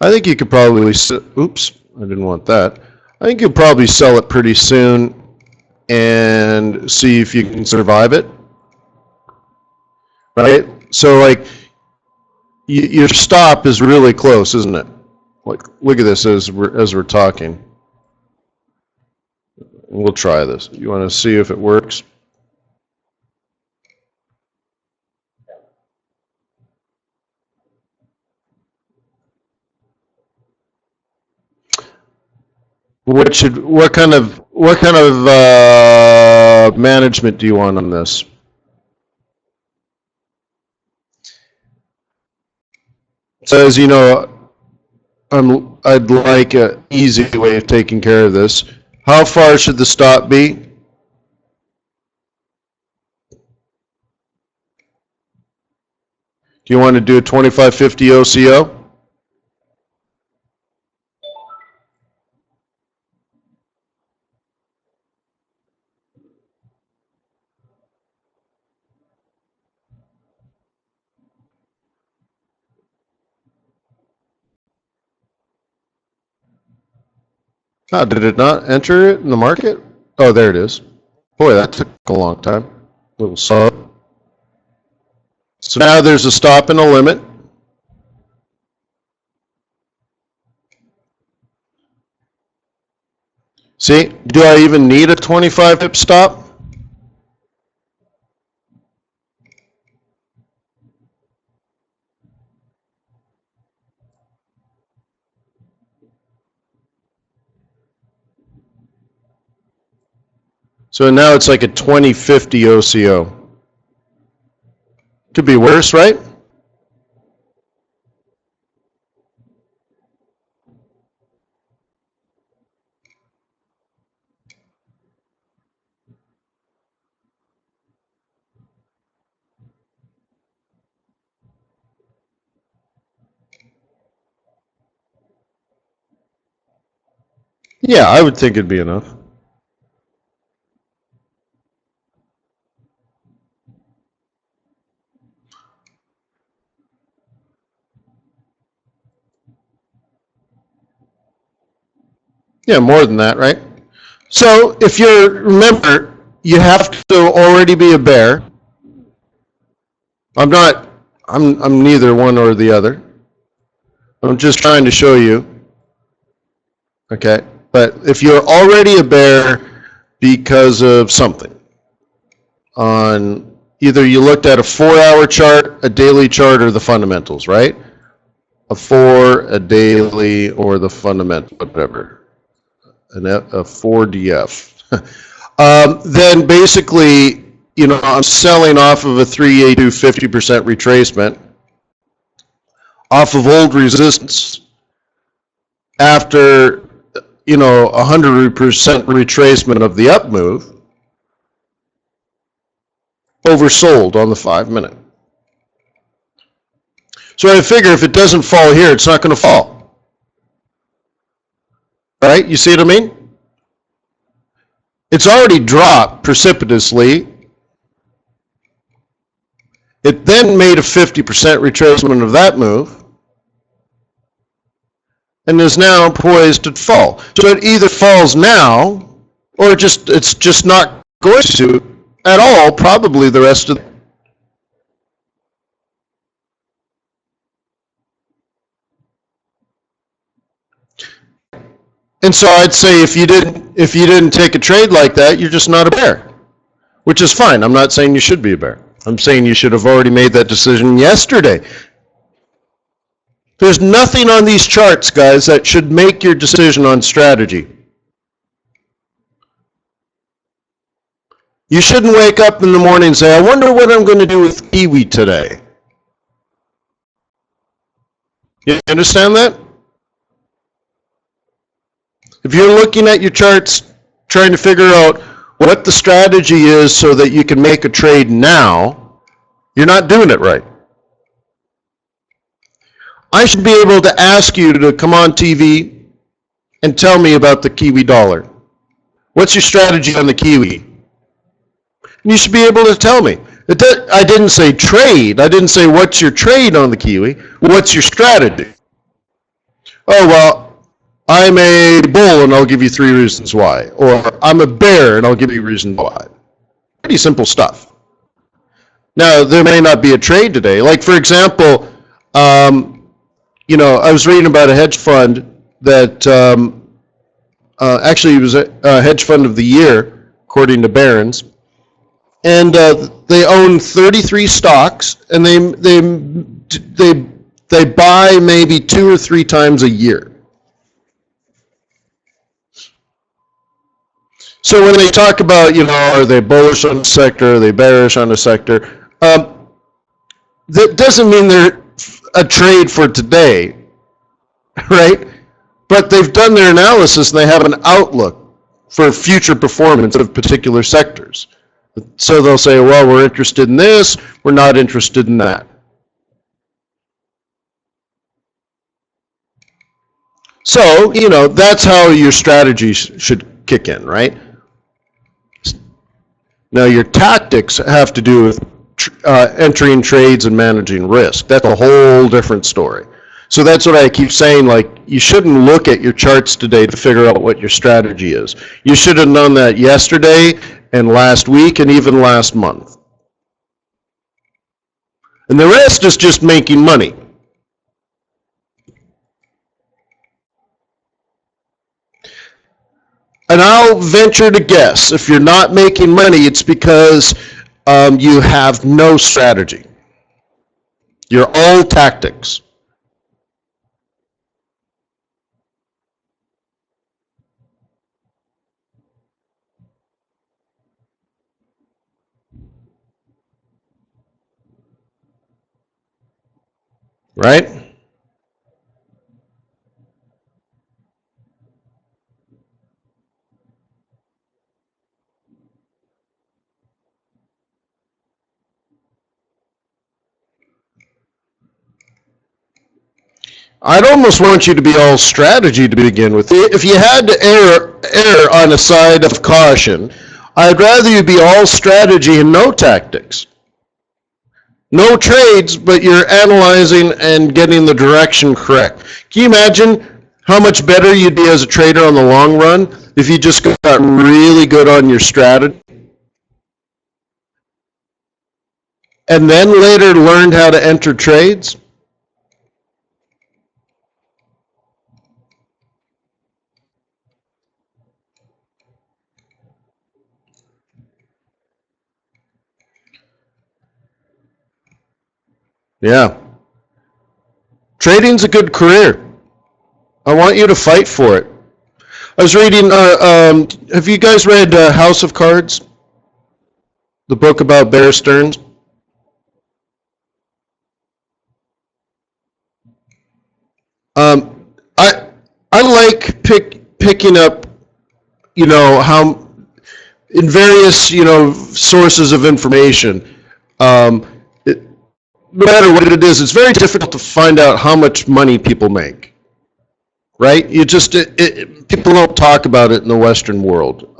A: I think you could probably, oops, I didn't want that. I think you'll probably sell it pretty soon and see if you can survive it. Right? So like, your stop is really close, isn't it? Like, look at this as we're talking. We'll try this. You want to see if it works? What kind of management do you want on this? So as you know, I'd like an easy way of taking care of this. How far should the stop be? Do you want to do a 2550 OCO? Oh, did it not enter it in the market? Oh, there it is. Boy, that took a long time. A little slow. So now there's a stop and a limit. See, do I even need a 25 pip stop? So now it's like a 2050 OCO. Could be worse, right? Yeah, I would think it'd be enough. Yeah, more than that, right? So if you remember, you have to already be a bear. I'm neither one or the other. I'm just trying to show you. Okay, but if you're already a bear because of something, on either you looked at a 4-hour chart, a daily chart, or the fundamentals, right? A 4, a daily, or the fundamental, whatever. A 4DF. Then basically, you know, I'm selling off of a 382 50% retracement off of old resistance after, you know, 100% retracement of the up move, oversold on the 5-minute. So I figure if it doesn't fall here, it's not going to fall. Right? You see what I mean? It's already dropped precipitously. It then made a 50% retracement of that move and is now poised to fall. So it either falls now or it's just not going to at all, probably the rest of the. And so I'd say if you didn't take a trade like that, you're just not a bear, which is fine. I'm not saying you should be a bear. I'm saying you should have already made that decision yesterday. There's nothing on these charts, guys, that should make your decision on strategy. You shouldn't wake up in the morning and say, I wonder what I'm going to do with Kiwi today. You understand that? If you're looking at your charts, trying to figure out what the strategy is so that you can make a trade now, you're not doing it right. I should be able to ask you to come on TV and tell me about the Kiwi dollar. What's your strategy on the Kiwi? And you should be able to tell me. I didn't say trade. I didn't say what's your trade on the Kiwi. What's your strategy? Oh, well, I'm a bull and I'll give you 3 reasons why. Or I'm a bear and I'll give you reasons why. Pretty simple stuff. Now, there may not be a trade today. Like, for example, you know, I was reading about a hedge fund that actually it was a hedge fund of the year, according to Barron's. And they own 33 stocks, and they buy maybe 2 or 3 times a year. So when they talk about, you know, are they bullish on a sector, are they bearish on a sector, that doesn't mean they're a trade for today. right? But they've done their analysis and they have an outlook for future performance of particular sectors. So they'll say, well, we're interested in this, we're not interested in that. So, that's how your strategy should kick in, right? Now, your tactics have to do with entering trades and managing risk. That's a whole different story. So that's what I keep saying, like, you shouldn't look at your charts today to figure out what your strategy is. You should have known that yesterday and last week and even last month. And the rest is just making money. And I'll venture to guess, if you're not making money, it's because you have no strategy. You're all tactics. Right? I'd almost want you to be all strategy to begin with. If you had to err on a side of caution, I'd rather you be all strategy and no tactics. No trades, but you're analyzing and getting the direction correct. Can you imagine how much better you'd be as a trader on the long run if you just got really good on your strategy and then later learned how to enter trades? Yeah. Trading's a good career. I want you to fight for it. I was reading, have you guys read House of Cards? The book about Bear Stearns? I like picking up, how in various, sources of information. No matter what it is, it's very difficult to find out how much money people make. Right? You just people don't talk about it in the Western world.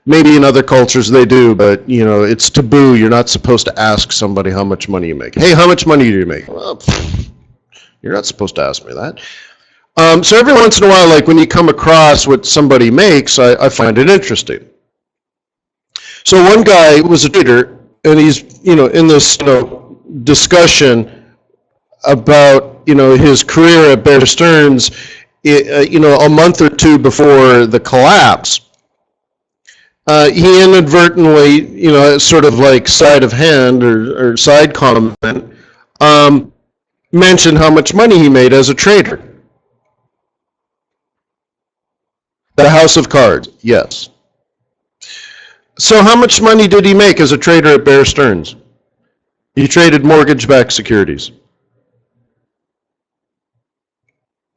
A: Maybe in other cultures they do, but it's taboo. You're not supposed to ask somebody how much money you make. Hey, how much money do you make? Well, you're not supposed to ask me that. So every once in a while, like when you come across what somebody makes, I find it interesting. So one guy was a trader, and he's in this discussion about his career at Bear Stearns, a month or two before the collapse. He inadvertently, sort of like side of hand or side comment, mentioned how much money he made as a trader. The House of Cards, yes. So how much money did he make as a trader at Bear Stearns? He traded mortgage-backed securities.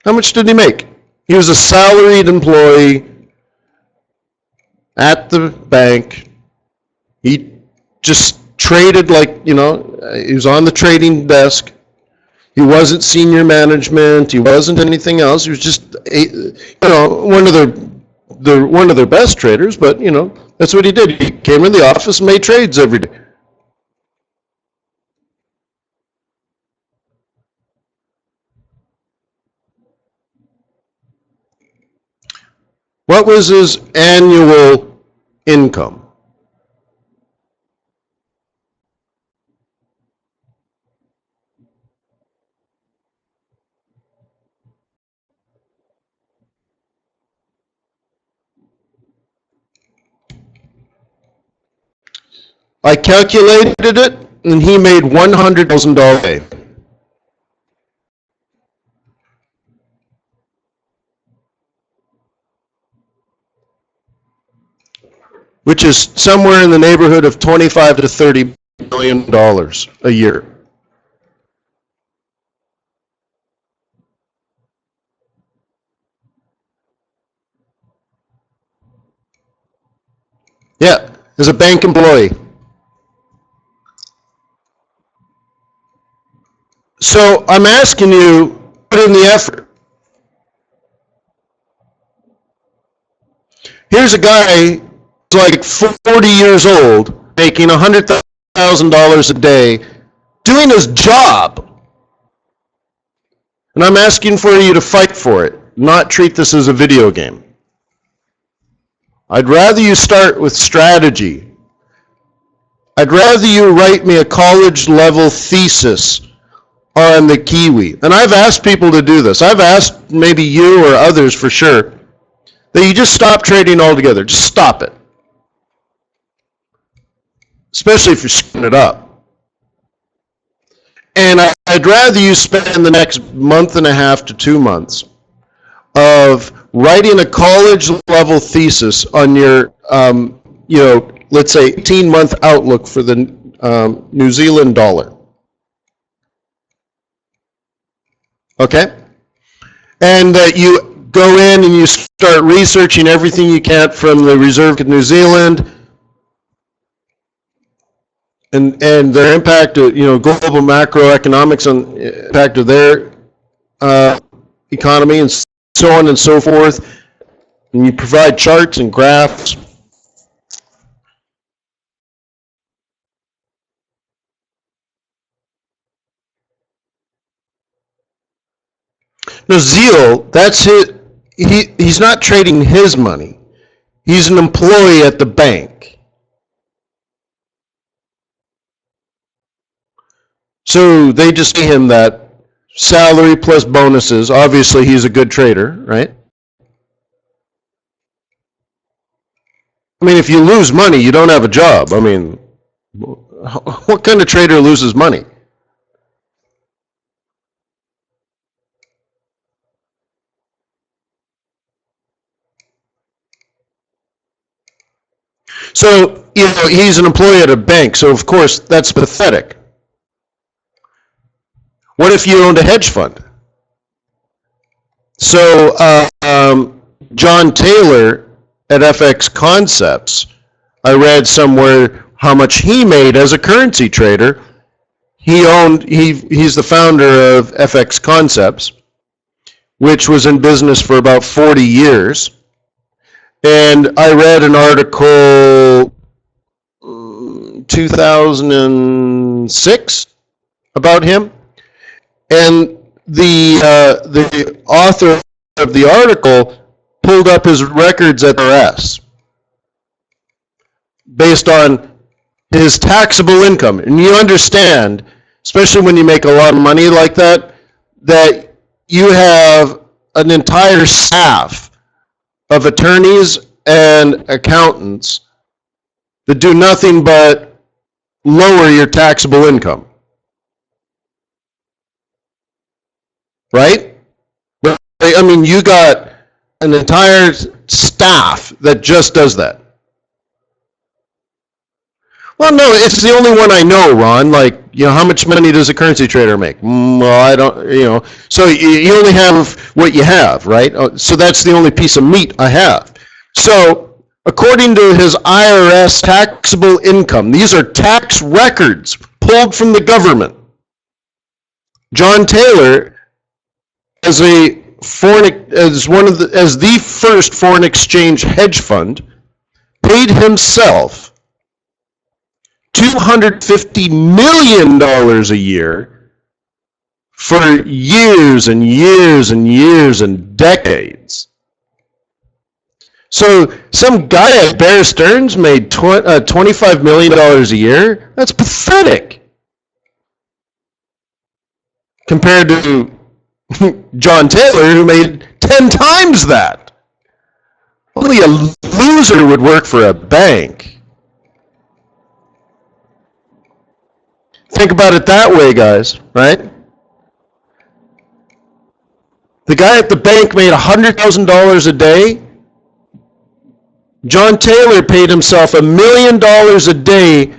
A: How much did he make? He was a salaried employee at the bank. He just traded like, he was on the trading desk. He wasn't senior management. He wasn't anything else. He was just, one of their best traders, but, that's what he did. He came in the office and made trades every day. What was his annual income? I calculated it, and he made $100,000 a day. Which is somewhere in the neighborhood of $25 to $30 million a year. Yeah, as a bank employee. So I'm asking you, put in the effort. Here's a guy who's like 40 years old, making $100,000 a day, doing his job. And I'm asking for you to fight for it, not treat this as a video game. I'd rather you start with strategy. I'd rather you write me a college level thesis on the Kiwi. And I've asked people to do this. I've asked maybe you or others for sure that you just stop trading altogether. Just stop it. Especially if you're screwing it up. And I'd rather you spend the next month and a half to 2 months of writing a college level thesis on your, let's say 18-month outlook for the New Zealand dollar. Okay? And that you go in and you start researching everything you can from the Reserve of New Zealand and their impact, global macroeconomics on impact of their economy and so on and so forth. And you provide charts and graphs. Now, Zeal, that's it. He's not trading his money. He's an employee at the bank. So they just pay him that salary plus bonuses. Obviously, he's a good trader, right? I mean, if you lose money, you don't have a job. I mean, what kind of trader loses money? So, he's an employee at a bank, so of course that's pathetic. What if you owned a hedge fund? So, John Taylor at FX Concepts, I read somewhere how much he made as a currency trader. He's the founder of FX Concepts, which was in business for about 40 years. And I read an article 2006 about him, and the author of the article pulled up his records at IRS based on his taxable income. And you understand, especially when you make a lot of money like that, that you have an entire staff of attorneys and accountants that do nothing but lower your taxable income. Right? I mean, you got an entire staff that just does that. Well, no, it's the only one I know, Ron. Like, how much money does a currency trader make? Well, I don't, So you only have what you have, right? So that's the only piece of meat I have. So according to his IRS taxable income, these are tax records pulled from the government. John Taylor, as the first foreign exchange hedge fund, paid himself $250 million a year for years and years and years and decades. So some guy at Bear Stearns made $25 million a year? That's pathetic. Compared to John Taylor, who made 10 times that. Only a loser would work for a bank. Think about it that way, guys, right? The guy at the bank made $100,000 a day. John Taylor paid himself $1 million a day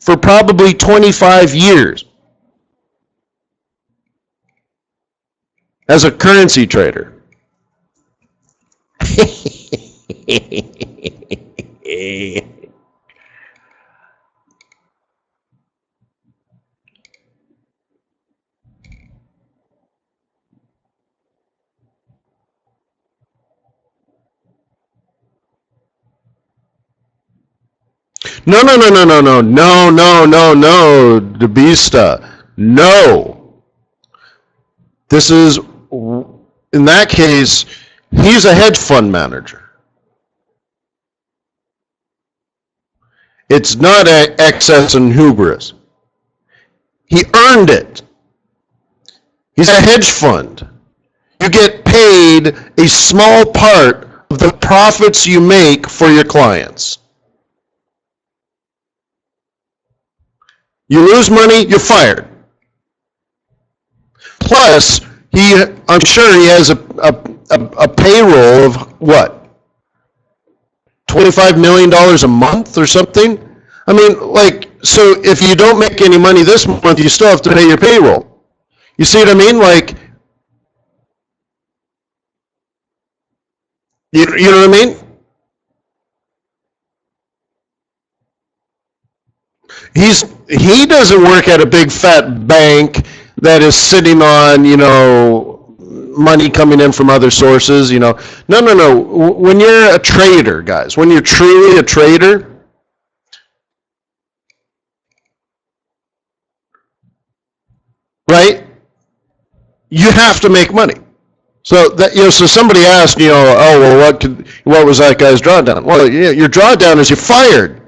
A: for probably 25 years as a currency trader. No, no, no, no, no, no, no, no, no, no, DeBista. No. This is, in that case, he's a hedge fund manager. It's not excess and hubris. He earned it. He's a hedge fund. You get paid a small part of the profits you make for your clients. You lose money, you're fired. Plus, I'm sure he has a payroll of what? $25 million a month or something? I mean, like, so if you don't make any money this month, you still have to pay your payroll. You see what I mean? Like, you know what I mean? He doesn't work at a big fat bank that is sitting on, money coming in from other sources, No, no, no. When you're a trader, guys, when you're truly a trader, right? You have to make money. So that so somebody asked, oh well, what was that guy's drawdown? Well, your drawdown is you're fired.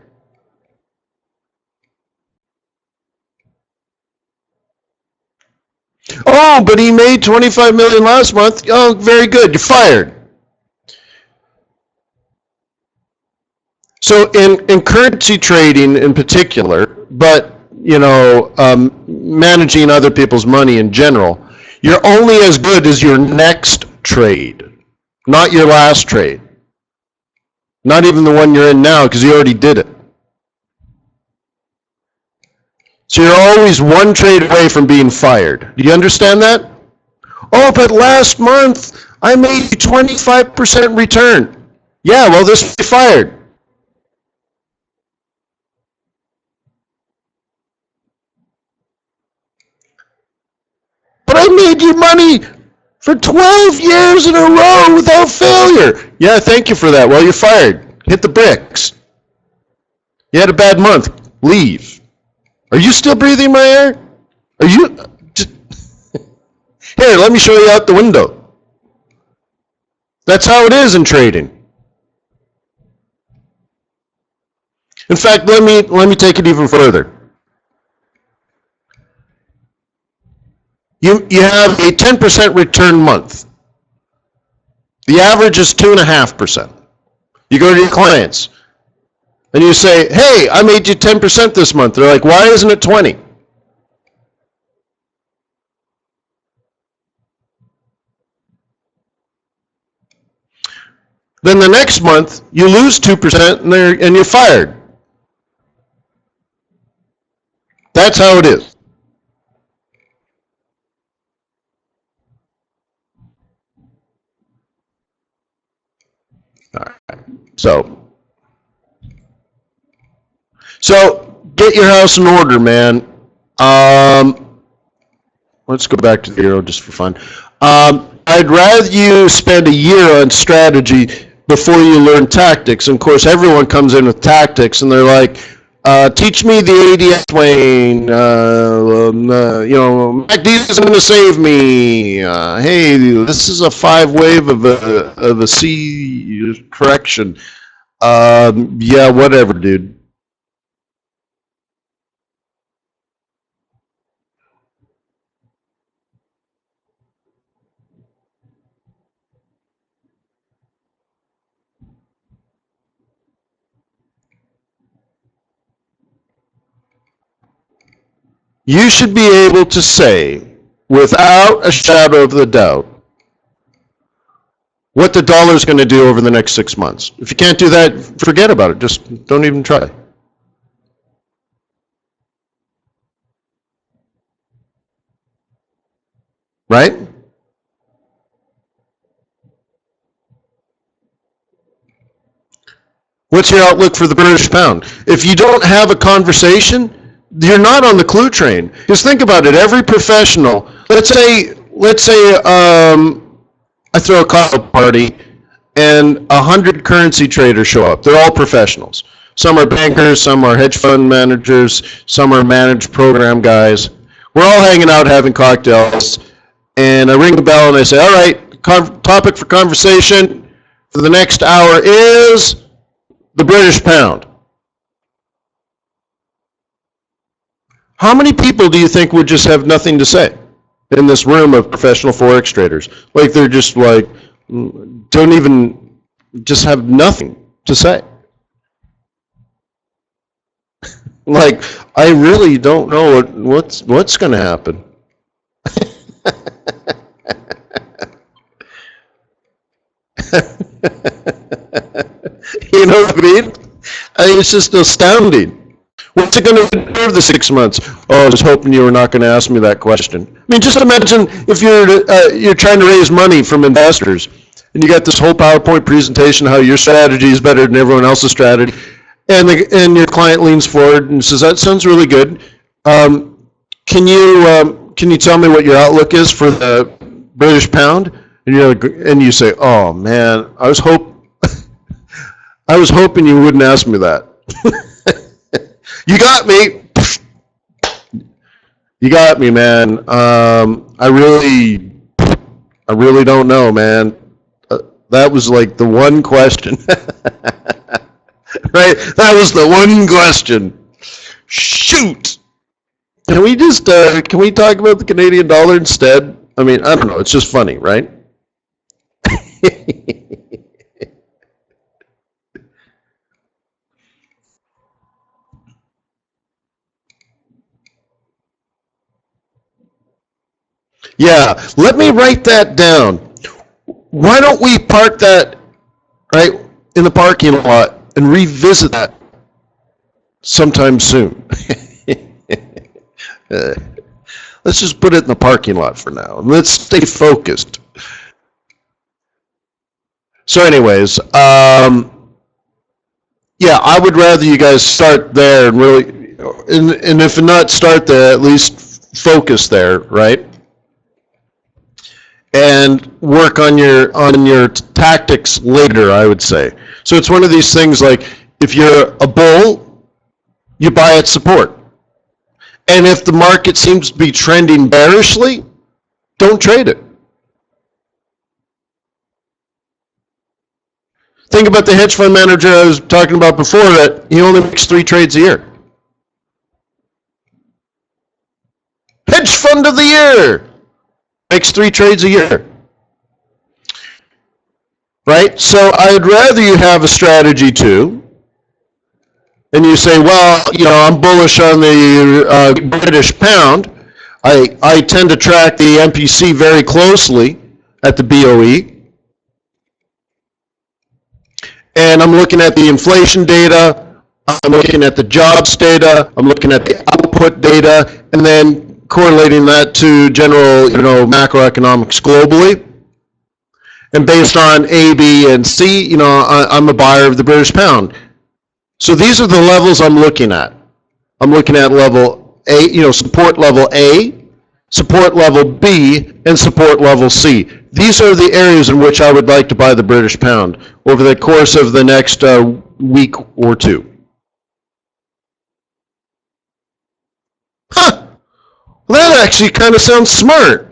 A: Oh, but he made 25 million last month. Oh, very good. You're fired. So in currency trading in particular, but managing other people's money in general, you're only as good as your next trade, not your last trade. Not even the one you're in now, because you already did it. So you're always one trade away from being fired. Do you understand that? Oh, but last month I made 25% return. Yeah, well, this will be fired. But I made you money for 12 years in a row without failure. Yeah, thank you for that. Well, you're fired. Hit the bricks. You had a bad month. Leave. Are you still breathing my air? Are you? Here, let me show you out the window. That's how it is in trading. In fact, let me take it even further. You have a 10% return month. The average is 2.5%. You go to your clients and you say, hey, I made you 10% this month. They're like, why isn't it 20? Then the next month, you lose 2% and you're fired. That's how it is. All right. So get your house in order, man. Let's go back to the euro just for fun. I'd rather you spend a year on strategy before you learn tactics. And of course, everyone comes in with tactics, and they're like, teach me the ADS Wayne. MACD is going to save me. Hey, this is a 5-wave of a C correction. Yeah, whatever, dude. You should be able to say, without a shadow of a doubt, what the dollar is going to do over the next 6 months. If you can't do that, forget about it. Just don't even try. Right? What's your outlook for the British pound? If you don't have a conversation, you're not on the clue train. Just think about it. Every professional, let's say I throw a cocktail party and 100 currency traders show up. They're all professionals. Some are bankers, some are hedge fund managers, some are managed program guys. We're all hanging out having cocktails, and I ring the bell and I say, all right, topic for conversation for the next hour is the British pound. How many people do you think would just have nothing to say in this room of professional Forex traders? Like they're just like, don't even, just have nothing to say. Like, I really don't know what's going to happen. You know what I mean? It's just astounding. What's it going to do for the 6 months? Oh, I was hoping you were not going to ask me that question. I mean, just imagine if you're trying to raise money from investors, and you got this whole PowerPoint presentation how your strategy is better than everyone else's strategy, and your client leans forward and says, "That sounds really good. Can you tell me what your outlook is for the British pound?" And you say, "Oh man, I was hoping you wouldn't ask me that." You got me. You got me, man. I really don't know, man. That was like the one question. Right? That was the one question. Shoot. Can we talk about the Canadian dollar instead? I mean, I don't know. It's just funny, right? Yeah, let me write that down. Why don't we park that right in the parking lot and revisit that sometime soon? Let's just put it in the parking lot for now. Let's stay focused. So anyways, yeah, I would rather you guys start there and really, and if not start there, at least focus there, right? And work on your tactics later, I would say. So it's one of these things like, if you're a bull, you buy at support. And if the market seems to be trending bearishly, don't trade it. Think about the hedge fund manager I was talking about before, that he only makes 3 trades a year. Hedge fund of the year makes 3 trades a year. Right? So I'd rather you have a strategy too, and you say, well, I'm bullish on the British pound. I tend to track the MPC very closely at the BOE. And I'm looking at the inflation data, I'm looking at the jobs data, I'm looking at the output data, and then correlating that to general, macroeconomics globally. And based on A, B, and C, I'm a buyer of the British pound. So these are the levels I'm looking at. I'm looking at level A, support level A, support level B, and support level C. These are the areas in which I would like to buy the British pound over the course of the next week or two. Huh. Well, that actually kind of sounds smart.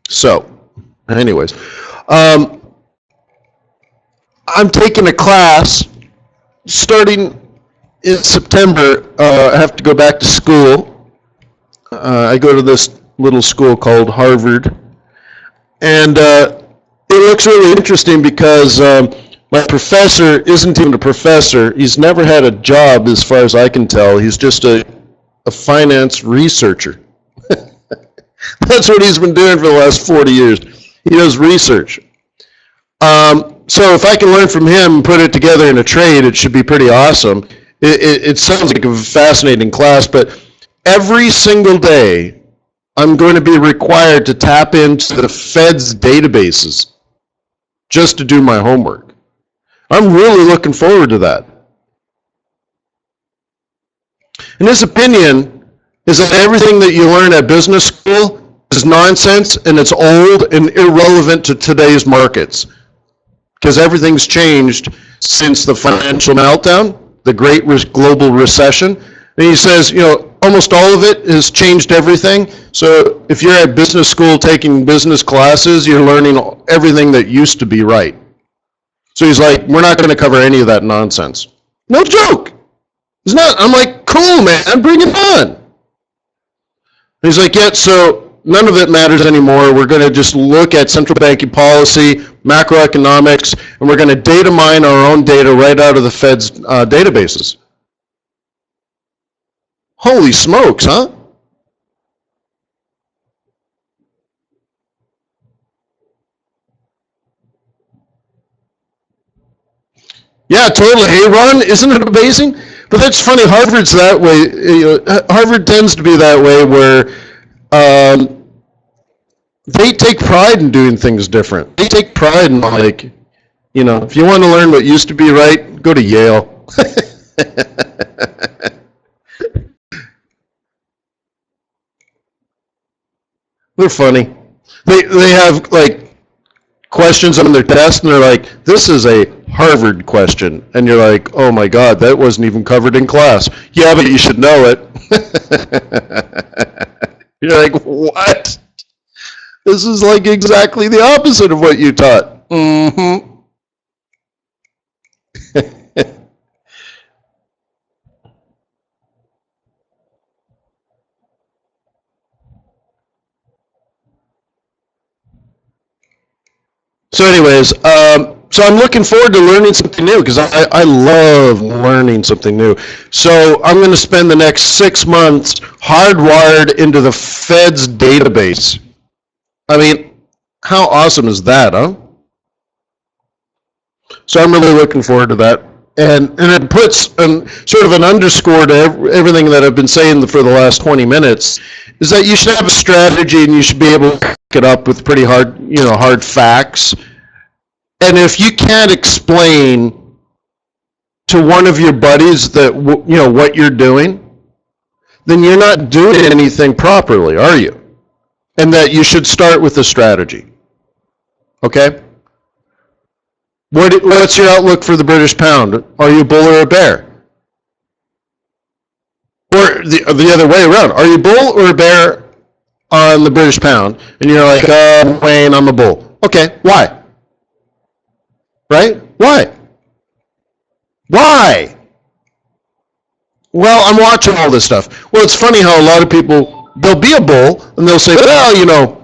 A: So, anyways, I'm taking a class starting in September. I have to go back to school. I go to this little school called Harvard, and it looks really interesting because my professor isn't even a professor. He's never had a job, as far as I can tell. He's just a finance researcher. That's what he's been doing for the last 40 years. He does research. So if I can learn from him and put it together in a trade, it should be pretty awesome. It sounds like a fascinating class, but every single day, I'm going to be required to tap into the Fed's databases just to do my homework. I'm really looking forward to that. And his opinion is that everything that you learn at business school is nonsense, and it's old and irrelevant to today's markets because everything's changed since the financial meltdown, the great global recession. And he says, almost all of it has changed everything. So if you're at business school taking business classes, you're learning everything that used to be right. So he's like, we're not going to cover any of that nonsense. No joke. It's not. I'm like, cool, man, bring it on. And he's like, yeah, so none of it matters anymore. We're going to just look at central banking policy, macroeconomics, and we're going to data mine our own data right out of the Fed's databases. Holy smokes, huh? Yeah, totally. Hey, Ron, isn't it amazing? But that's funny. Harvard's that way. Harvard tends to be that way where they take pride in doing things different. They take pride in, like, if you want to learn what used to be right, go to Yale. They're funny. They have, like, questions on their test, and they're like, this is a Harvard question. And you're like, oh my God, that wasn't even covered in class. Yeah, but you should know it. You're like, what? This is like exactly the opposite of what you taught. Mm-hmm. So anyways, so I'm looking forward to learning something new because I love learning something new. So I'm going to spend the next 6 months hardwired into the Fed's database. I mean, how awesome is that, huh? So I'm really looking forward to that. And it puts sort of an underscore to everything that I've been saying for the last 20 minutes, is that you should have a strategy and you should be able to back it up with pretty hard facts. And if you can't explain to one of your buddies that what you're doing, then you're not doing anything properly, are you? And that you should start with a strategy. Okay? What's your outlook for the British pound? Are you a bull or a bear? Or the other way around. Are you a bull or a bear on the British pound? And you're like, Wayne, I'm a bull. Okay, why? Right? Why? Why? Well, I'm watching all this stuff. Well, it's funny how a lot of people, they'll be a bull, and they'll say, well,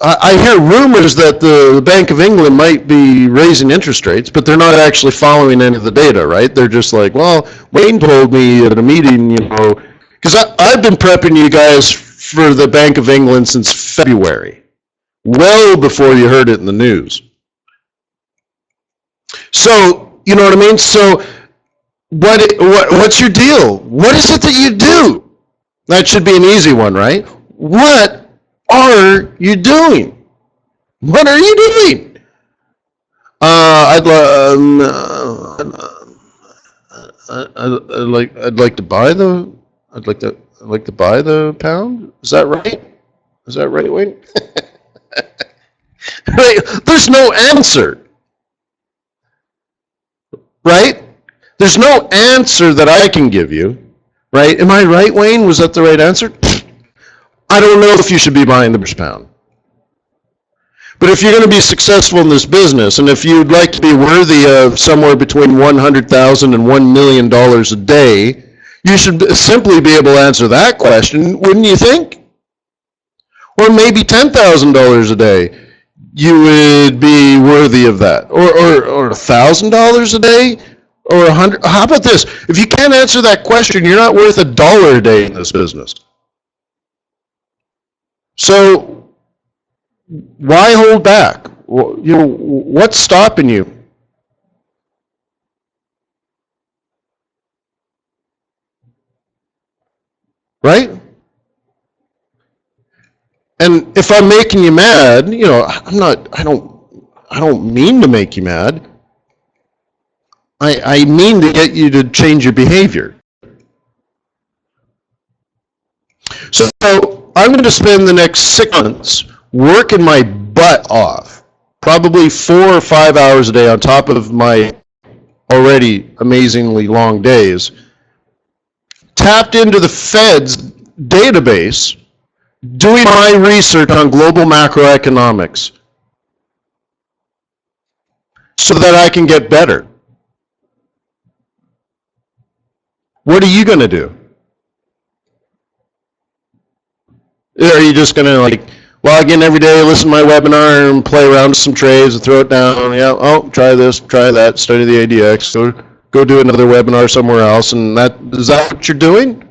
A: I hear rumors that the Bank of England might be raising interest rates, but they're not actually following any of the data, right? They're just like, well, Wayne told me at a meeting, because I've been prepping you guys for the Bank of England since February, well before you heard it in the news. So, you know what I mean? So, what's your deal? What is it that you do? That should be an easy one, right? What are you doing? What are you doing? I'd like to buy the. I'd like to buy the pound. Is that right? Is that right, Wayne? Right. There's no answer. Right? There's no answer that I can give you. Right? Am I right, Wayne? Was that the right answer? I don't know if you should be buying the British pound. But if you're going to be successful in this business, and if you'd like to be worthy of somewhere between $100,000 and $1 million a day, you should simply be able to answer that question, wouldn't you think? Or maybe $10,000 a day, you would be worthy of that. Or $1,000 a day, or $100. How about this? If you can't answer that question, you're not worth $1 a day in this business. So why hold back? What's stopping you? Right? And if I'm making you mad, I don't mean to make you mad. I mean to get you to change your behavior. So I'm going to spend the next 6 months working my butt off, probably 4 or 5 hours a day on top of my already amazingly long days, tapped into the Fed's database, doing my research on global macroeconomics so that I can get better. What are you going to do? Are you just going to log in every day, listen to my webinar, and play around with some trades and throw it down? Yeah, oh, try this, try that, study the ADX, go do another webinar somewhere else, and is that what you're doing?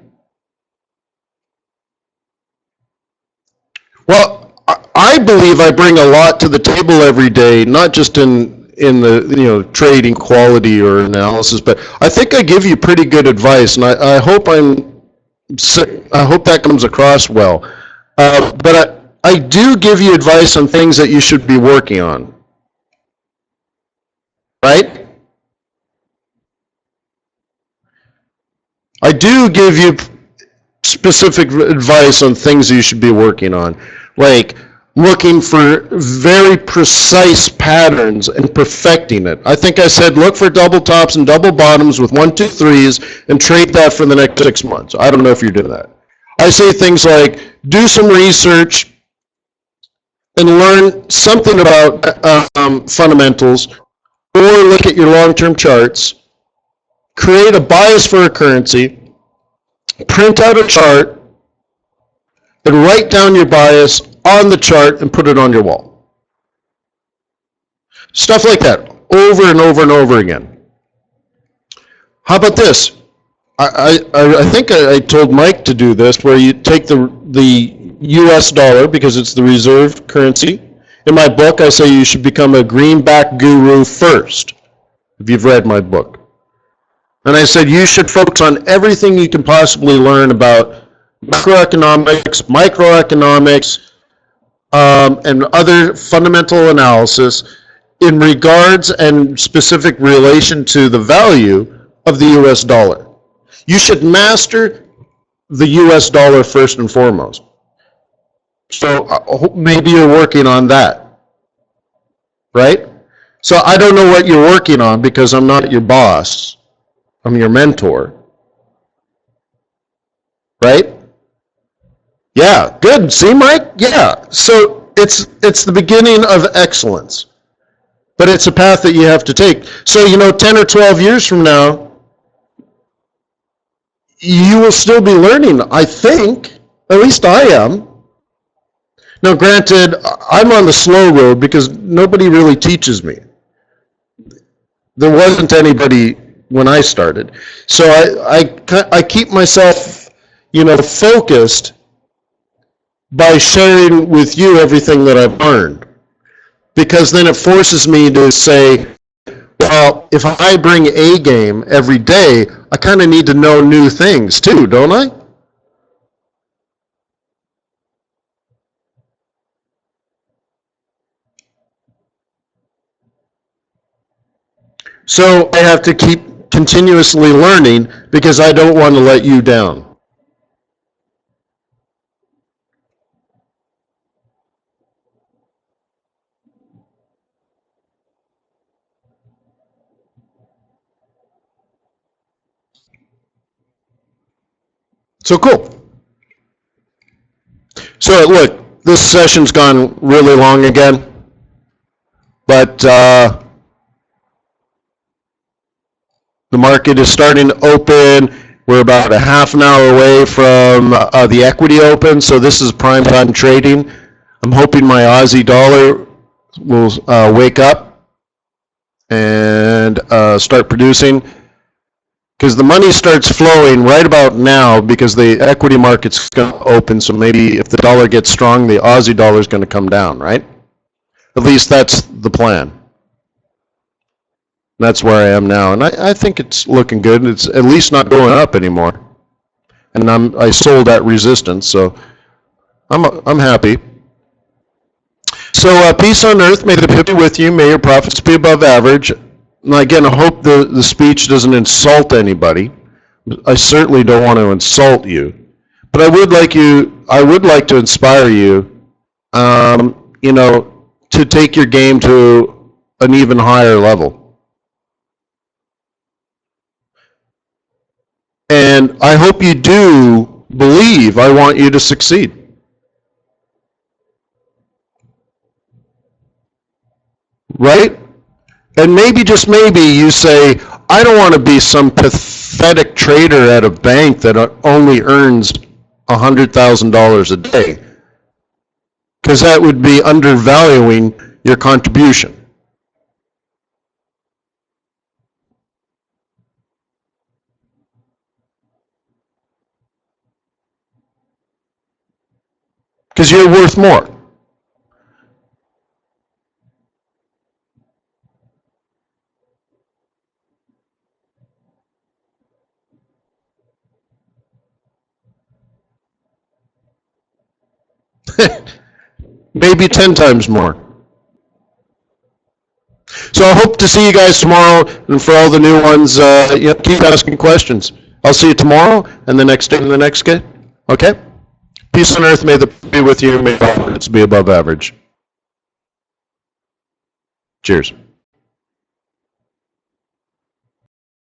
A: Well, I believe I bring a lot to the table every day, not just in the trading quality or analysis, but I think I give you pretty good advice, and I hope that comes across well. But I do give you advice on things that you should be working on, right? I do give you specific advice on things you should be working on, like looking for very precise patterns and perfecting it. I think I said look for double tops and double bottoms with 1, 2, 3s and trade that for the next 6 months. I don't know if you're doing that. I say things like do some research and learn something about fundamentals, or look at your long-term charts, create a bias for a currency, print out a chart, and write down your bias on the chart and put it on your wall. Stuff like that, over and over and over again. How about this? I think I told Mike to do this, where you take the US dollar, because it's the reserve currency. In my book, I say you should become a greenback guru first, if you've read my book. And I said you should focus on everything you can possibly learn about macroeconomics, microeconomics, and other fundamental analysis in regards and specific relation to the value of the US dollar. You should master the US dollar first and foremost. So maybe you're working on that, right? So I don't know what you're working on because I'm not your boss. I'm your mentor, right? Yeah, good. See, Mike? Yeah. So it's the beginning of excellence, but it's a path that you have to take. So 10 or 12 years from now, you will still be learning, I think. At least I am. Now, granted, I'm on the slow road because nobody really teaches me. There wasn't anybody when I started. So I keep myself, focused by sharing with you everything that I've learned. Because then it forces me to say, well, if I bring A game every day, I kind of need to know new things too, don't I? So I have to keep continuously learning because I don't want to let you down. So cool. So look, this session's gone really long again, but the market is starting to open. We're about a half an hour away from the equity open, so this is prime time trading. I'm hoping my Aussie dollar will wake up and start producing, because the money starts flowing right about now because the equity market's going to open, so maybe if the dollar gets strong, the Aussie dollar is going to come down, right? At least that's the plan. That's where I am now, and I think it's looking good. It's at least not going up anymore, and I sold at resistance, so I'm happy. So peace on earth. May the pip be with you. May your profits be above average. And again, I hope the speech doesn't insult anybody. I certainly don't want to insult you, But I would like to inspire you, to take your game to an even higher level. And I hope you do believe I want you to succeed. Right? And maybe, just maybe, you say, I don't want to be some pathetic trader at a bank that only earns $100,000 a day, because that would be undervaluing your contribution. Because you're worth more. Maybe 10 times more. So I hope to see you guys tomorrow, and for all the new ones, keep asking questions. I'll see you tomorrow, and the next day, and the next day. Okay? Peace on earth, may the be with you, may the be above average. Cheers.